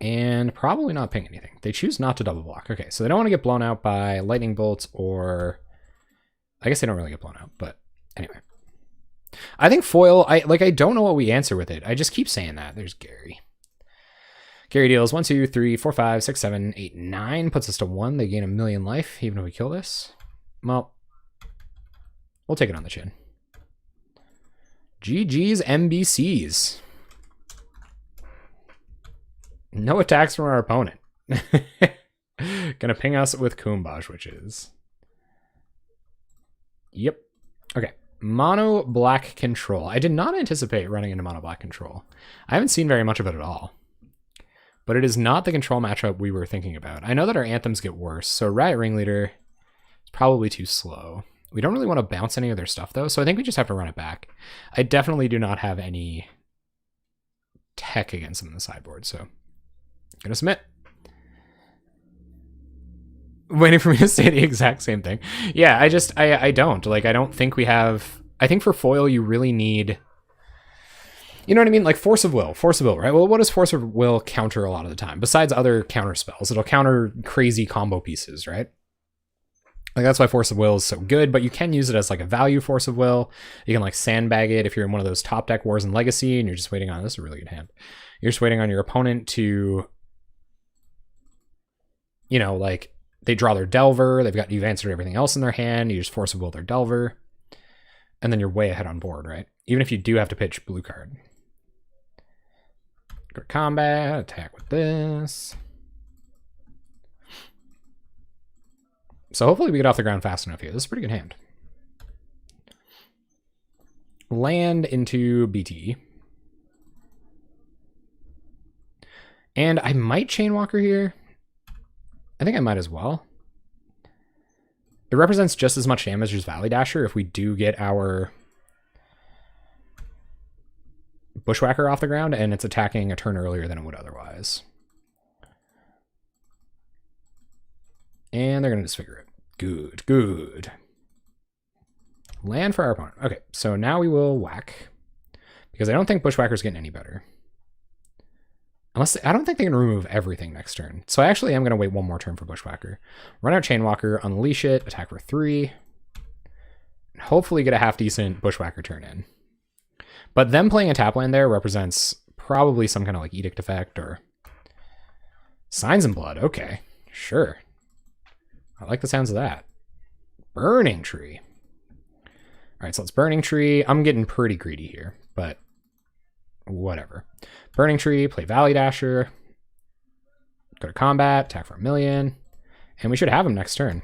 And probably not ping anything. They choose not to double block. Okay, so they don't want to get blown out by lightning bolts or... I guess they don't really get blown out, but anyway. I think foil, I don't know what we answer with it. I just keep saying that. There's Gary. Gary deals 1, 2, 3, 4, 5, 6, 7, 8, 9. Puts us to 1. They gain 1,000,000 life, even if we kill this. Well, we'll take it on the chin. GG's MBCs. No attacks from our opponent. Gonna ping us with Kumbaj witches. Yep. Okay. Mono black control. I did not anticipate running into mono black control. I haven't seen very much of it at all. But it is not the control matchup we were thinking about. I know that our anthems get worse, so Riot Ringleader is probably too slow. We don't really want to bounce any of their stuff though, so I think we just have to run it back. I definitely do not have any tech against them in the sideboard, so gonna submit. Waiting for me to say the exact same thing. Yeah, I don't. Like, I don't think we have... I think for foil, you really need... You know what I mean? Like, Force of Will, right? Well, what does Force of Will counter a lot of the time? Besides other counter spells, it'll counter crazy combo pieces, right? Like, that's why Force of Will is so good, but you can use it as, like, a value Force of Will. You can, like, sandbag it if you're in one of those top deck Wars and Legacy, and you're just waiting on... This is a really good hand. You're just waiting on your opponent to... You know, like... They draw their Delver, you've answered everything else in their hand, you just Force of Will their Delver, and then you're way ahead on board, right? Even if you do have to pitch blue card. Go to combat, attack with this. So hopefully we get off the ground fast enough here. This is a pretty good hand. Land into BT. And I might Chainwalker here. I think I might as well. It represents just as much damage as Valley Dasher if we do get our Bushwhacker off the ground and it's attacking a turn earlier than it would otherwise. And they're going to disfigure it. Good, good. Land for our opponent. Okay, so now we will whack. Because I don't think Bushwhacker's getting any better. Unless, I don't think they can remove everything next turn. So I actually am going to wait one more turn for Bushwhacker. Run out Chainwalker, unleash it, attack for 3. And hopefully get a half-decent Bushwhacker turn in. But them playing a tap land there represents probably some kind of like Edict effect or... Signs and Blood, okay. Sure. I like the sounds of that. Burning Tree. right, so let's Burning Tree. I'm getting pretty greedy here, but whatever. Burning Tree, play Valley Dasher, go to combat, attack for 1,000,000, and we should have him next turn.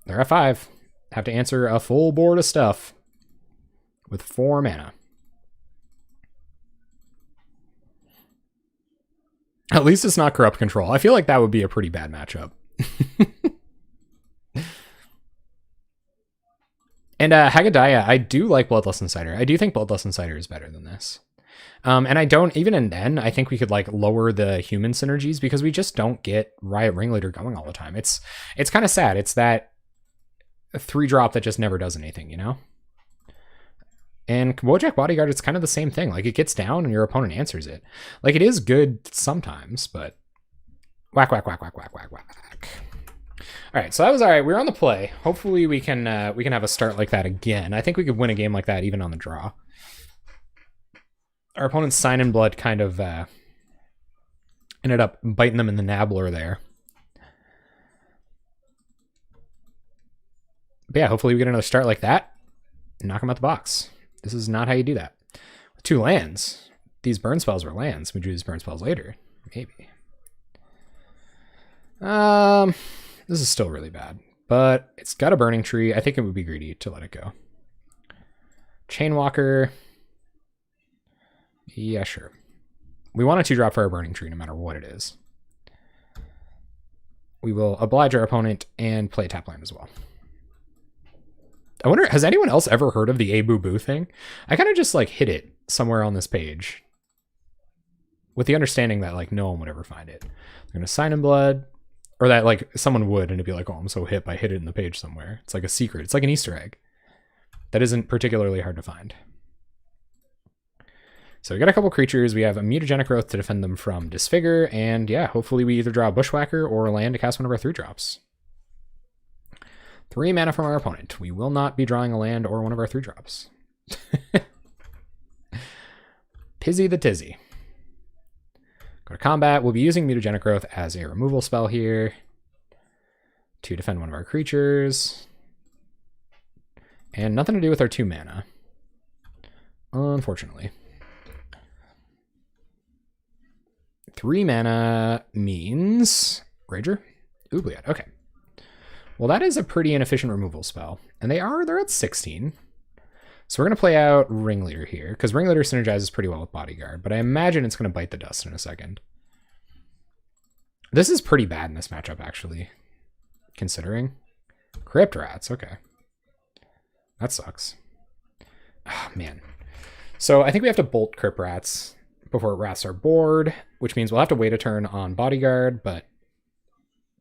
They're at 5. Have to answer a full board of stuff with 4 mana. At least it's not Corrupt Control. I feel like that would be a pretty bad matchup. And Haggadaya, I do like Bloodlust Insider. I do think Bloodlust Insider is better than this. And I don't, even in then, I think we could like lower the human synergies because we just don't get Riot Ringleader going all the time. It's kind of sad. It's that 3-drop that just never does anything, you know? And Wojak Bodyguard, it's kind of the same thing. Like, it gets down and your opponent answers it. Like, it is good sometimes, but whack, whack, whack, whack, whack, whack, whack. All right, so that was all right. We're on the play. Hopefully we can have a start like that again. I think we could win a game like that even on the draw. Our opponent's Sign in Blood kind of ended up biting them in the nabbler there. But yeah, hopefully we get another start like that. Knock them out the box. This is not how you do that. With 2 lands. These burn spells were lands. We drew these burn spells later. Maybe. This is still really bad. But it's got a Burning Tree. I think it would be greedy to let it go. Chainwalker. Yeah, sure. We want a 2-drop for our Burning Tree no matter what it is. We will oblige our opponent and play tap land as well. I wonder, has anyone else ever heard of the A Boo Boo thing? I kind of just like hit it somewhere on this page with the understanding that like no one would ever find it. I'm going to Sign in Blood, or that like someone would, and it'd be like, oh, I'm so hip, I hid it in the page somewhere. It's like a secret. It's like an Easter egg that isn't particularly hard to find. So we got a couple creatures. We have a Mutagenic Growth to defend them from Disfigure, and yeah, hopefully we either draw a Bushwhacker or a land to cast one of our 3-drops. 3 mana from our opponent. We will not be drawing a land or one of our 3-drops. Pizzy the Tizzy. Go to combat. We'll be using Mutagenic Growth as a removal spell here to defend one of our creatures. And nothing to do with our 2 mana, unfortunately. 3 mana means Rager? Oubliette. Okay. Well, that is a pretty inefficient removal spell. And they're at 16. So we're going to play out Ringleader here, because Ringleader synergizes pretty well with Bodyguard, but I imagine it's going to bite the dust in a second. This is pretty bad in this matchup, actually, considering. Crypt Rats, okay. That sucks. Oh, man. So I think we have to bolt Crypt Rats before it rats our board, which means we'll have to wait a turn on Bodyguard, but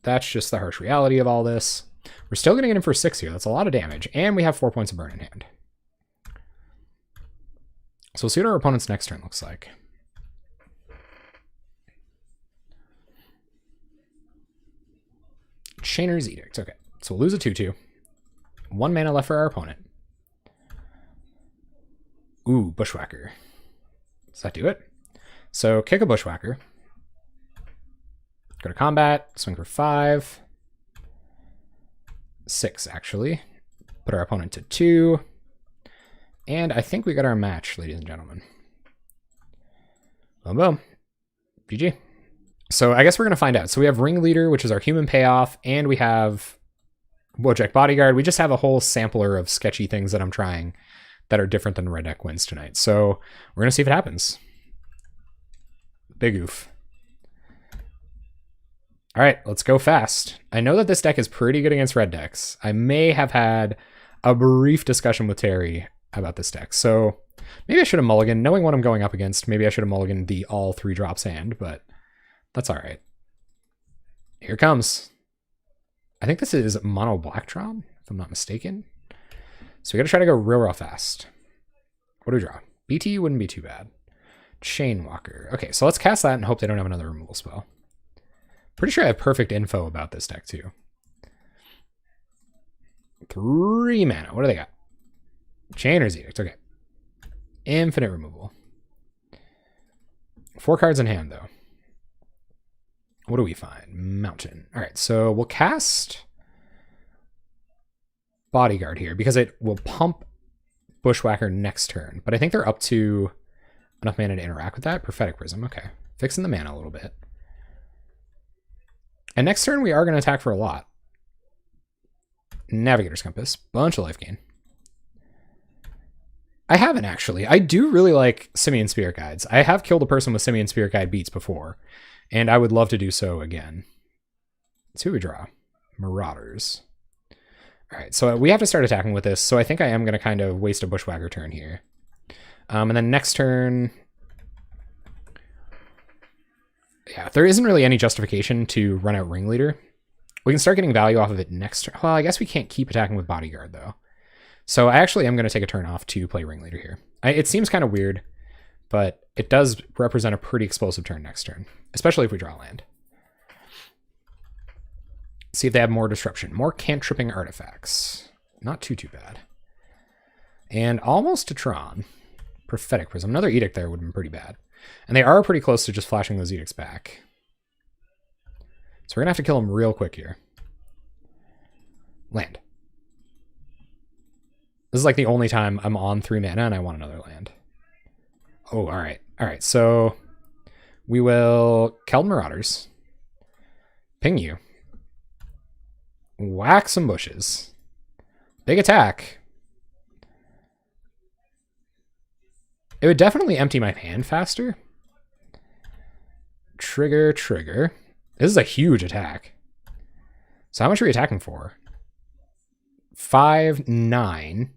that's just the harsh reality of all this. We're still going to get in for 6 here. That's a lot of damage. And we have 4 points of burn in hand. So we'll see what our opponent's next turn looks like. Chainer's Edict. Okay. So we'll lose a 2/2. 1 mana left for our opponent. Ooh, Bushwhacker. Does that do it? So kick a Bushwhacker. Go to combat. Swing for 5. 6, actually. Put our opponent to 2. And I think we got our match, ladies and gentlemen. Boom, boom. GG. So I guess we're going to find out. So we have Ringleader, which is our human payoff, and we have Wojak Bodyguard. We just have a whole sampler of sketchy things that I'm trying that are different than Red Deck wins tonight. So we're going to see if it happens. Big oof. All right, let's go fast. I know that this deck is pretty good against red decks. I may have had a brief discussion with Terry about this deck. So maybe I should have mulliganed. Knowing what I'm going up against, maybe I should have mulliganed the all 3-drops hand, but that's all right. Here it comes. I think this is Mono Blacktron, if I'm not mistaken. So we got to try to go real fast. What do we draw? BT wouldn't be too bad. Chainwalker. Okay, so let's cast that and hope they don't have another removal spell. Pretty sure I have perfect info about this deck too. 3 mana. What do they got? Chainer's Edict. Okay. Infinite removal. 4 cards in hand though. What do we find? Mountain. All right, so we'll cast Bodyguard here because it will pump Bushwhacker next turn. But I think they're up to enough mana to interact with that. Prophetic Prism. Okay. Fixing the mana a little bit. And next turn, we are going to attack for a lot. Navigator's Compass. Bunch of life gain. I haven't, actually. I do really like Simian Spirit Guides. I have killed a person with Simian Spirit Guide beats before, and I would love to do so again. Let's see what we draw. Marauders. All right, so we have to start attacking with this, so I think I am going to kind of waste a Bushwhacker turn here. And then next turn... Yeah, there isn't really any justification to run out Ringleader. We can start getting value off of it next turn. Well, I guess we can't keep attacking with Bodyguard, though. So I actually am going to take a turn off to play Ringleader here. It seems kind of weird, but it does represent a pretty explosive turn next turn, especially if we draw land. See if they have more disruption. More cantripping artifacts. Not too bad. And almost a Tron. Prophetic Prism. Another Edict there would have been pretty bad. And they are pretty close to just flashing those Edicts back. So we're going to have to kill them real quick here. Land. This is like the only time I'm on 3 mana and I want another land. Oh, all right. All right, so we will Keld Marauders. Ping you. Whack some bushes. Big attack. It would definitely empty my hand faster. Trigger. This is a huge attack. So how much are we attacking for? 5, 9,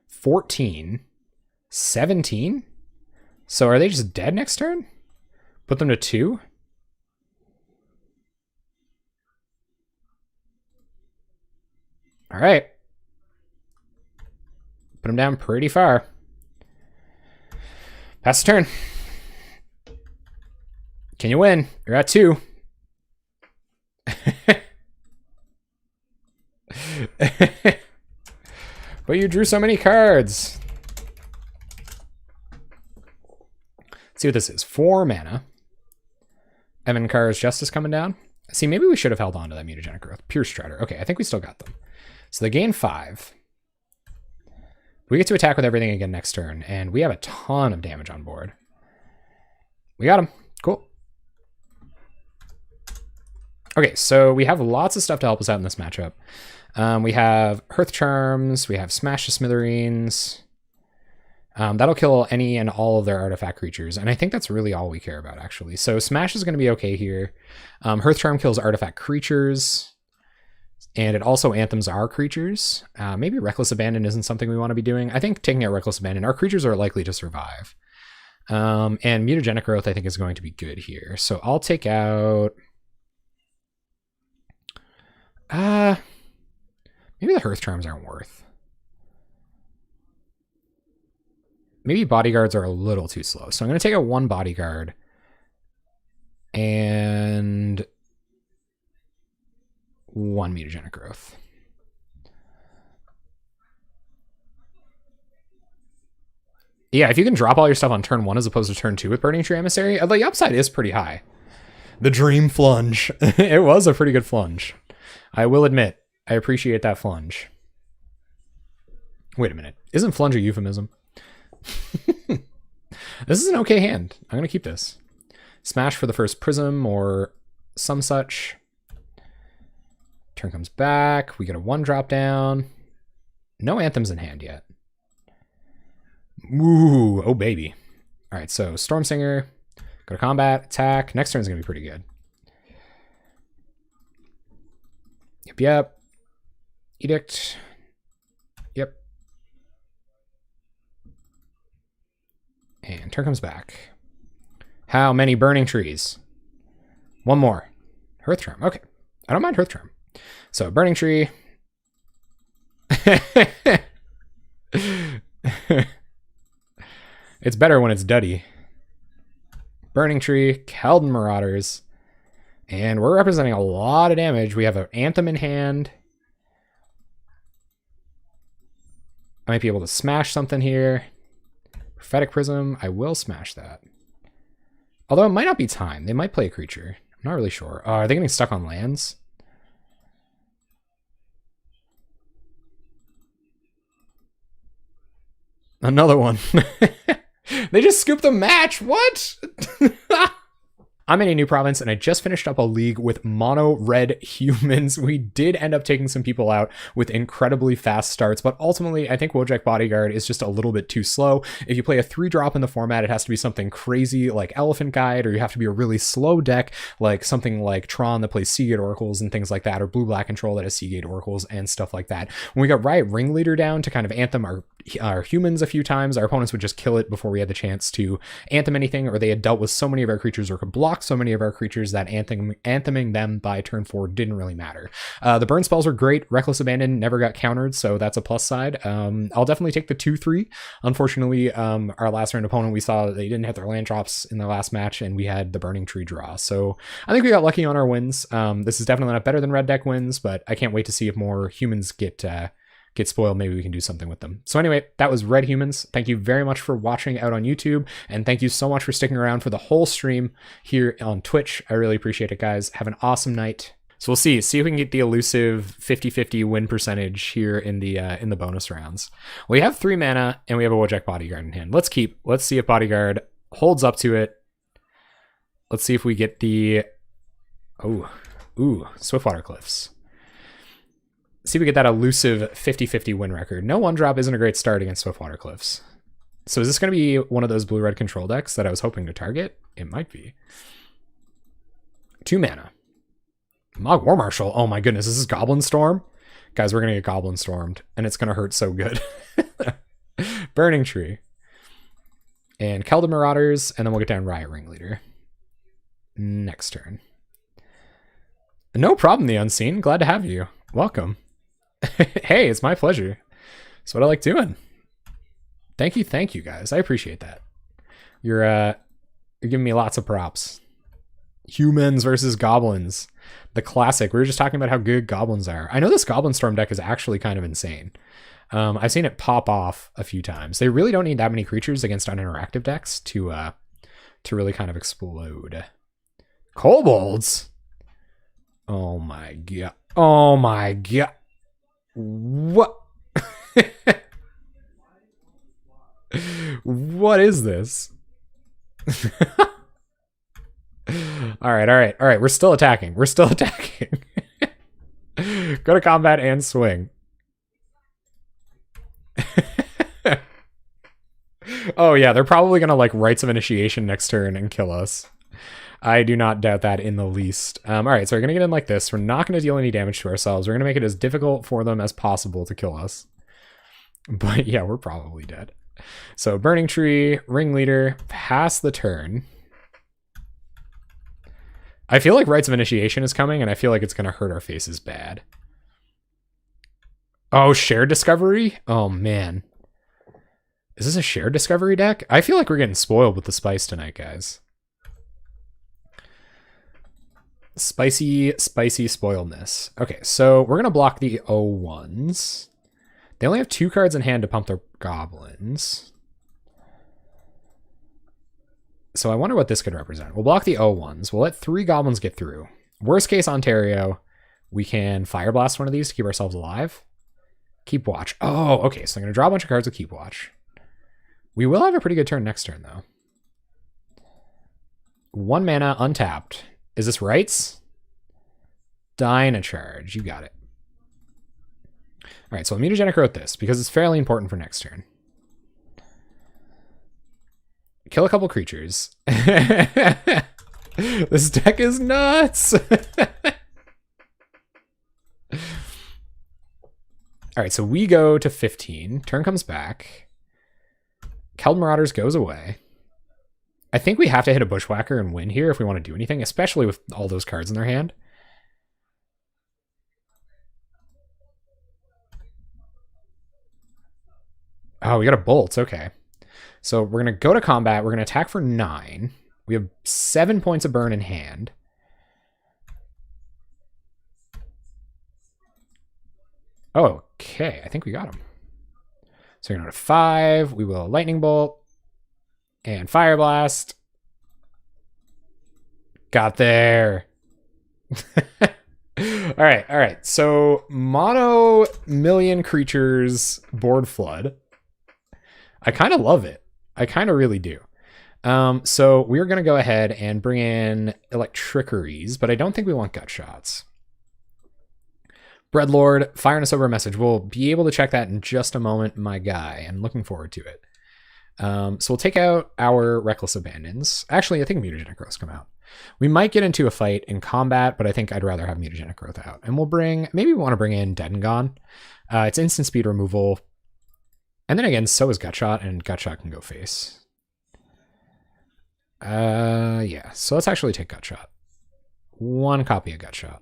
14, 17? So are they just dead next turn? Put them to 2? All right. Put them down pretty far. Pass the turn. Can you win? You're at 2. But you drew so many cards. Let's see what this is. 4 mana. Evan Carr's Justice coming down. See, maybe we should have held on to that Mutagenic Growth. Pure Strider. Okay, I think we still got them. So they gain 5. We get to attack with everything again next turn, and we have a ton of damage on board. We got him. Cool. Okay, so we have lots of stuff to help us out in this matchup. We have Hearth Charms. We have Smash to Smithereens. That'll kill any and all of their artifact creatures, and I think that's really all we care about, actually. So Smash is going to be okay here. Hearth Charm kills artifact creatures. And it also anthems our creatures. Maybe Reckless Abandon isn't something we want to be doing. I think taking out Reckless Abandon, our creatures are likely to survive. And Mutagenic Growth, I think, is going to be good here. So I'll take out... maybe the Hearth Charms aren't worth. Maybe Bodyguards are a little too slow. So I'm going to take out 1 Bodyguard. And... 1 Mutagenic Growth. Yeah, if you can drop all your stuff on turn 1 as opposed to turn 2 with Burning Tree Emissary, the upside is pretty high. The Dream Flunge. It was a pretty good flunge. I will admit, I appreciate that flunge. Wait a minute. Isn't flunge a euphemism? This is an okay hand. I'm going to keep this. Smash for the first Prism or some such. Turn comes back. We get a 1 drop down. No anthems in hand yet. Ooh, oh baby. All right, so Storm Singer. Go to combat, attack. Next turn is going to be pretty good. Yep. Edict. Yep. And turn comes back. How many Burning Trees? 1 more. Hearth Charm. Okay. I don't mind Hearth Charm. So, Burning Tree. It's better when it's Duddy. Burning Tree, Keld Marauders. And we're representing a lot of damage. We have an Anthem in hand. I might be able to smash something here. Prophetic Prism. I will smash that. Although it might not be time. They might play a creature. I'm not really sure. Are they getting stuck on lands? Another one. They just scooped the match. What? I'm in a new province and I just finished up a league with mono red humans. We did end up taking some people out with incredibly fast starts, but ultimately I think Wojak Bodyguard is just a little bit too slow. If you play a 3-drop in the format, it has to be something crazy like Elephant Guide, or you have to be a really slow deck like something like Tron that plays Seagate Oracles and things like that, or Blue-Black Control that has Seagate Oracles and stuff like that. When we got Riot Ringleader down to kind of anthem our humans a few times, our opponents would just kill it before we had the chance to anthem anything, or they had dealt with so many of our creatures or could block so many of our creatures that antheming them by turn 4 didn't really matter. The burn spells were great. Reckless Abandon never got countered, so that's a plus side. I'll definitely take the 2-3. Unfortunately, our last round opponent, we saw that they didn't hit their land drops in their last match, and we had the Burning Tree draw. So I think we got lucky on our wins. This is definitely not better than red deck wins, but I can't wait to see if more humans get spoiled. Maybe we can do something with them. So anyway, that was Red Humans. Thank you very much for watching out on YouTube, and thank you so much for sticking around for the whole stream here on Twitch. I really appreciate it, guys. Have an awesome night. So we'll see if we can get the elusive 50-50 win percentage here in the bonus rounds. We have 3 mana and we have a Wojak Bodyguard in hand. Let's see if Bodyguard holds up to it. Let's see if we get the Swiftwater Cliffs. See if we get that elusive 50-50 win record. No 1-drop isn't a great start against Swiftwater Cliffs. So is this going to be one of those blue-red control decks that I was hoping to target? It might be. 2 mana. Mog War Marshal. Oh my goodness, this is Goblin Storm? Guys, we're going to get Goblin Stormed, and it's going to hurt so good. Burning Tree. And Keldon Marauders, and then we'll get down Riot Ringleader. Next turn. No problem, The Unseen. Glad to have you. Welcome. Hey, it's my pleasure. It's what I like doing. Thank you guys. I appreciate that. You're giving me lots of props. Humans versus goblins. The classic. We were just talking about how good goblins are. I know this Goblin Storm deck is actually kind of insane. I've seen it pop off a few times. They really don't need that many creatures against uninteractive decks to really kind of explode. Kobolds? Oh my god. Oh my god. What? What is this? All right. We're still attacking. Go to combat and swing. Oh yeah, they're probably gonna like Rites of Initiation next turn and kill us. I do not doubt that in the least. All right, so we're going to get in like this. We're not going to deal any damage to ourselves. We're going to make it as difficult for them as possible to kill us. But yeah, we're probably dead. So Burning Tree, Ringleader, pass the turn. I feel like Rites of Initiation is coming, and I feel like it's going to hurt our faces bad. Oh, Shared Discovery? Oh, man. Is this a Shared Discovery deck? I feel like we're getting spoiled with the spice tonight, guys. Spicy spoiledness. Okay, so we're going to block the 0-1s. They only have 2 cards in hand to pump their goblins. So I wonder what this could represent. We'll block the 0-1s. We'll let 3 goblins get through. Worst case Ontario, we can Fire Blast one of these to keep ourselves alive. Keep Watch. Oh, okay, so I'm going to draw a bunch of cards with Keep Watch. We will have a pretty good turn next turn, though. 1 mana, untapped. Is this Rights? Dynacharge. You got it. All right, so I'm Mutagenic wrote this because it's fairly important for next turn. Kill a couple creatures. This deck is nuts. All right, so we go to 15. Turn comes back. Keldon Marauders goes away. I think we have to hit a Bushwhacker and win here if we want to do anything, especially with all those cards in their hand. Oh, we got a Bolt. Okay. So we're going to go to combat. We're going to attack for 9. We have 7 points of burn in hand. Oh, okay. I think we got him. So we're going to go to 5. We will Lightning Bolt. And Fire Blast. Got there. All right. So mono million creatures board flood. I kind of love it. I kind of really do. So we're going to go ahead and bring in Electriceries, but I don't think we want gut shots. Breadlord, firing us over a message. We'll be able to check that in just a moment, my guy, and looking forward to it. So we'll take out our Reckless Abandons. Actually, I think Mutagenic Growths come out. We might get into a fight in combat, but I think I'd rather have Mutagenic Growth out. And we'll maybe we want to bring in Dead and Gone. It's instant speed removal. And then again, so is Gutshot, and Gutshot can go face. Yeah, so let's actually take Gutshot. 1 copy of Gutshot.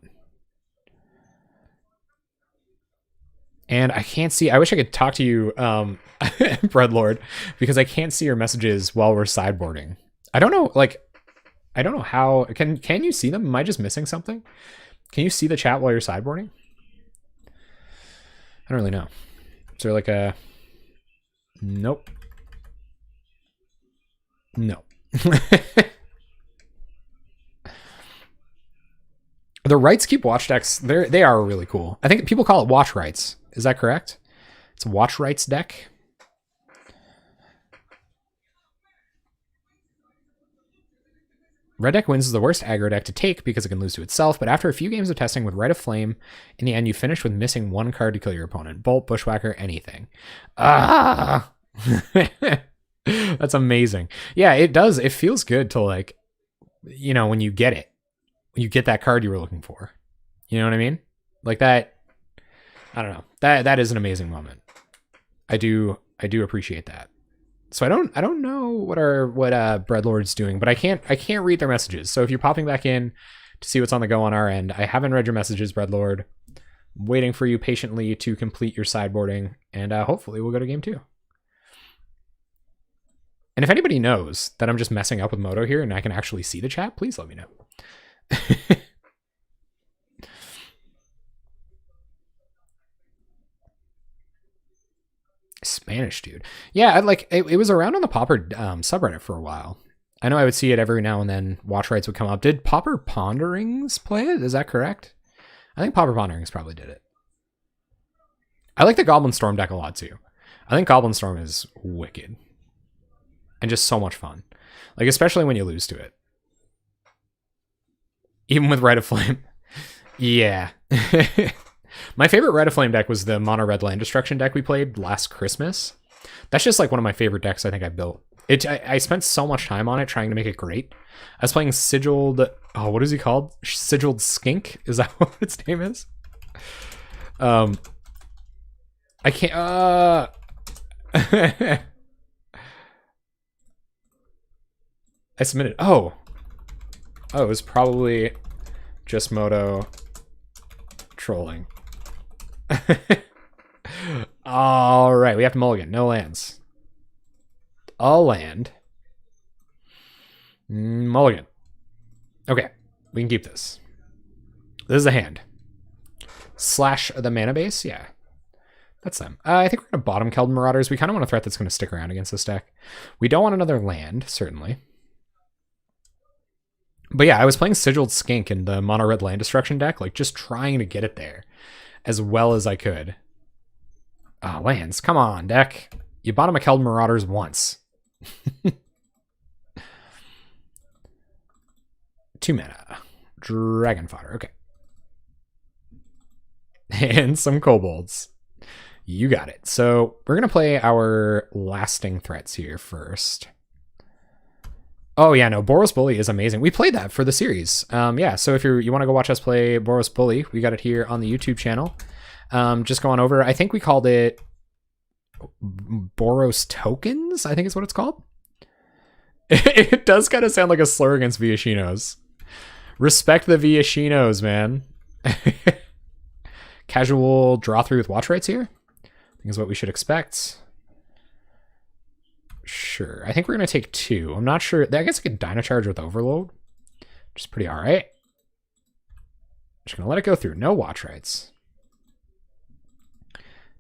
And I can't see, I wish I could talk to you, Breadlord, because I can't see your messages while we're sideboarding. I don't know, I don't know how, can you see them? Am I just missing something? Can you see the chat while you're sideboarding? I don't really know. Is there like a, nope. No. The Rights Keep Watch decks, they are really cool. I think people call it Watch Rights. Is that correct? It's a Watch Rights deck. Red deck wins is the worst aggro deck to take because it can lose to itself, but after a few games of testing with Rite of Flame, in the end you finish with missing 1 card to kill your opponent. Bolt, Bushwhacker, anything. Ah! That's amazing. Yeah, it does. It feels good to, like, you know, when you get it. When you get that card you were looking for. You know what I mean? Like that. I don't know. That is an amazing moment. I do appreciate that. So I don't know what Breadlord's doing, but I can't read their messages. So if you're popping back in to see what's on the go on our end, I haven't read your messages, Breadlord. I'm waiting for you patiently to complete your sideboarding, and hopefully we'll go to game 2. And if anybody knows that I'm just messing up with Moto here and I can actually see the chat, please let me know. Spanish dude. Yeah, it was around on the Pauper subreddit for a while. I know I would see it every now and then. Watch Rights would come up. Did Pauper Ponderings play it? Is that correct? I think Pauper Ponderings probably did it. I like the Goblin Storm deck a lot too. I think Goblin Storm is wicked. And just so much fun. Like, especially when you lose to it. Even with Rite of Flame. Yeah. My favorite Rite of Flame deck was the Mono Red Land Destruction deck we played last Christmas. That's just like one of my favorite decks I think I built. I spent so much time on it trying to make it great. I was playing Sigiled... Oh, what is he called? Sigiled Skink? Is that what its name is? I can't... I submitted... Oh, it was probably just Moto trolling. All right, we have to mulligan. No lands. A land. Mulligan. Okay, we can keep this. This is a hand. Slash the mana base? Yeah. That's them. I think we're going to bottom Keldon Marauders. We kind of want a threat that's going to stick around against this deck. We don't want another land, certainly. But yeah, I was playing Sigiled Skink in the Mono Red Land Destruction deck, like just trying to get it there as well as I could. Ah, lands. Come on, deck. You bottom a Keldon Marauders once. 2 mana. Dragon Fodder. Okay. And some kobolds. You got it. So we're going to play our lasting threats here first. Oh, yeah, no, Boros Bully is amazing. We played that for the series. Yeah, so if you want to go watch us play Boros Bully, we got it here on the YouTube channel. Just going over, I think we called it Boros Tokens, I think is what it's called. It does kind of sound like a slur against Viashinos. Respect the Viashinos, man. Casual draw through with Watch Rights here, I think is what we should expect. Sure. I think we're going to take 2. I'm not sure. I guess I could Dino Charge with Overload, which is pretty all right. Just going to let it go through. No Watch Rights.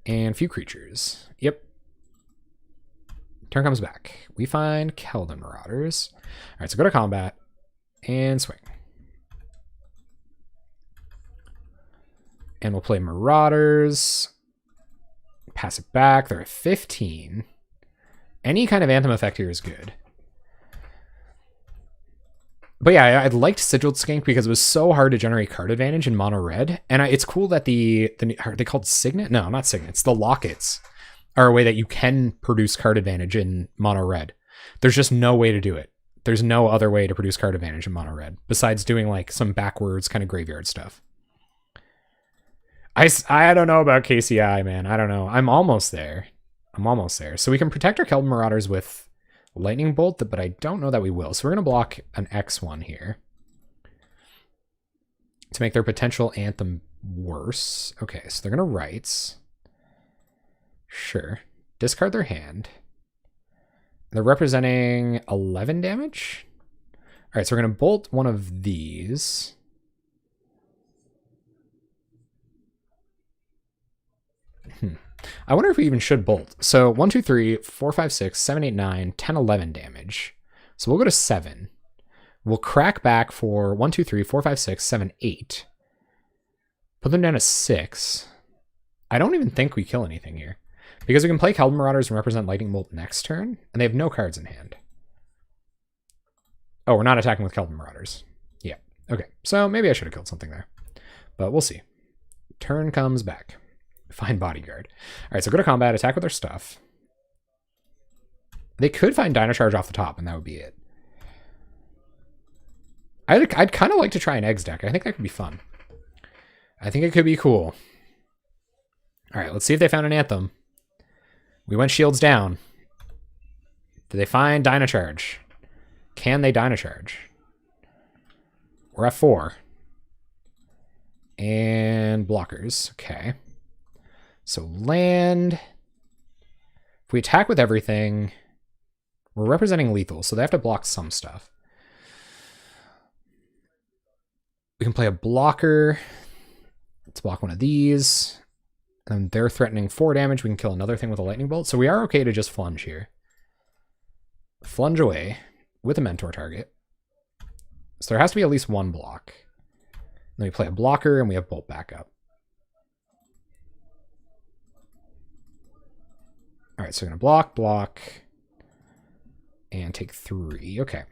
And few creatures. Yep. Turn comes back. We find Keldon Marauders. All right, so go to combat and swing. And we'll play Marauders. Pass it back. They're at 15. Any kind of Anthem effect here is good. But yeah, I liked Sigiled Skink because it was so hard to generate card advantage in mono red. And it's cool that are they called Signet? No, not Signets. The Lockets are a way that you can produce card advantage in mono red. There's just no way to do it. There's no other way to produce card advantage in mono red besides doing like some backwards kind of graveyard stuff. I don't know about KCI, man. I don't know. I'm almost there. So we can protect our Keldon Marauders with Lightning Bolt, but I don't know that we will. So we're going to block an X1 here to make their potential Anthem worse. Okay, so they're going to Rights. Sure. Discard their hand. They're representing 11 damage. All right, so we're going to bolt one of these. I wonder if we even should bolt. So 1, 2, 3, 4, 5, 6, 7, 8, 9, 10, 11 damage. So we'll go to 7. We'll crack back for 1, 2, 3, 4, 5, 6, 7, 8. Put them down to 6. I don't even think we kill anything here. Because we can play Keldon Marauders and represent Lightning Bolt next turn, and they have no cards in hand. Oh, we're not attacking with Keldon Marauders. Yeah, okay. So maybe I should have killed something there. But we'll see. Turn comes back. Find Bodyguard. All right, so go to combat, attack with their stuff. They could find Dynacharge off the top, and that would be it. I'd kind of like to try an Eggs deck. I think that could be fun. I think it could be cool. All right, let's see if they found an Anthem. We went shields down. Did they find Dynacharge? Can they Dynacharge? We're at 4. And blockers. Okay. So land. If we attack with everything, we're representing lethal, so they have to block some stuff. We can play a blocker. Let's block one of these. And they're threatening 4 damage. We can kill another thing with a lightning bolt. So we are okay to just flunge here. Flunge away with a mentor target. So there has to be at least one block. Then we play a blocker and we have bolt backup. All right, so we're going to block, and take 3. Okay.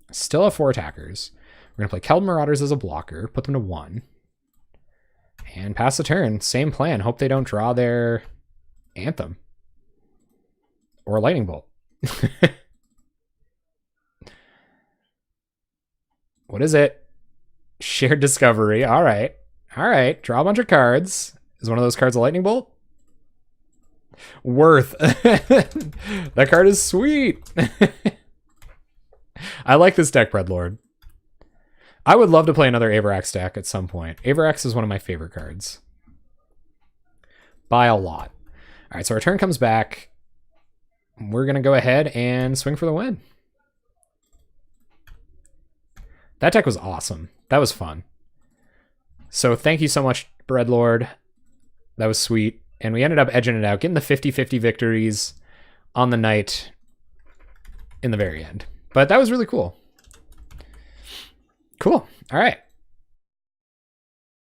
Still have 4 attackers. We're going to play Keldon Marauders as a blocker, put them to 1. And pass the turn. Same plan. Hope they don't draw their Anthem. Or Lightning Bolt. What is it? Shared Discovery. All right. All right. Draw a bunch of cards. Is one of those cards a Lightning Bolt? Worth. That card is sweet. I like this deck, Breadlord. I would love to play another Avarax deck at some point. Avarax is one of my favorite cards. By a lot. All right, so our turn comes back. We're going to go ahead and swing for the win. That deck was awesome. That was fun. So thank you so much, Breadlord. That was sweet. And we ended up edging it out, getting the 50-50 victories on the night in the very end. But that was really cool. Cool. All right.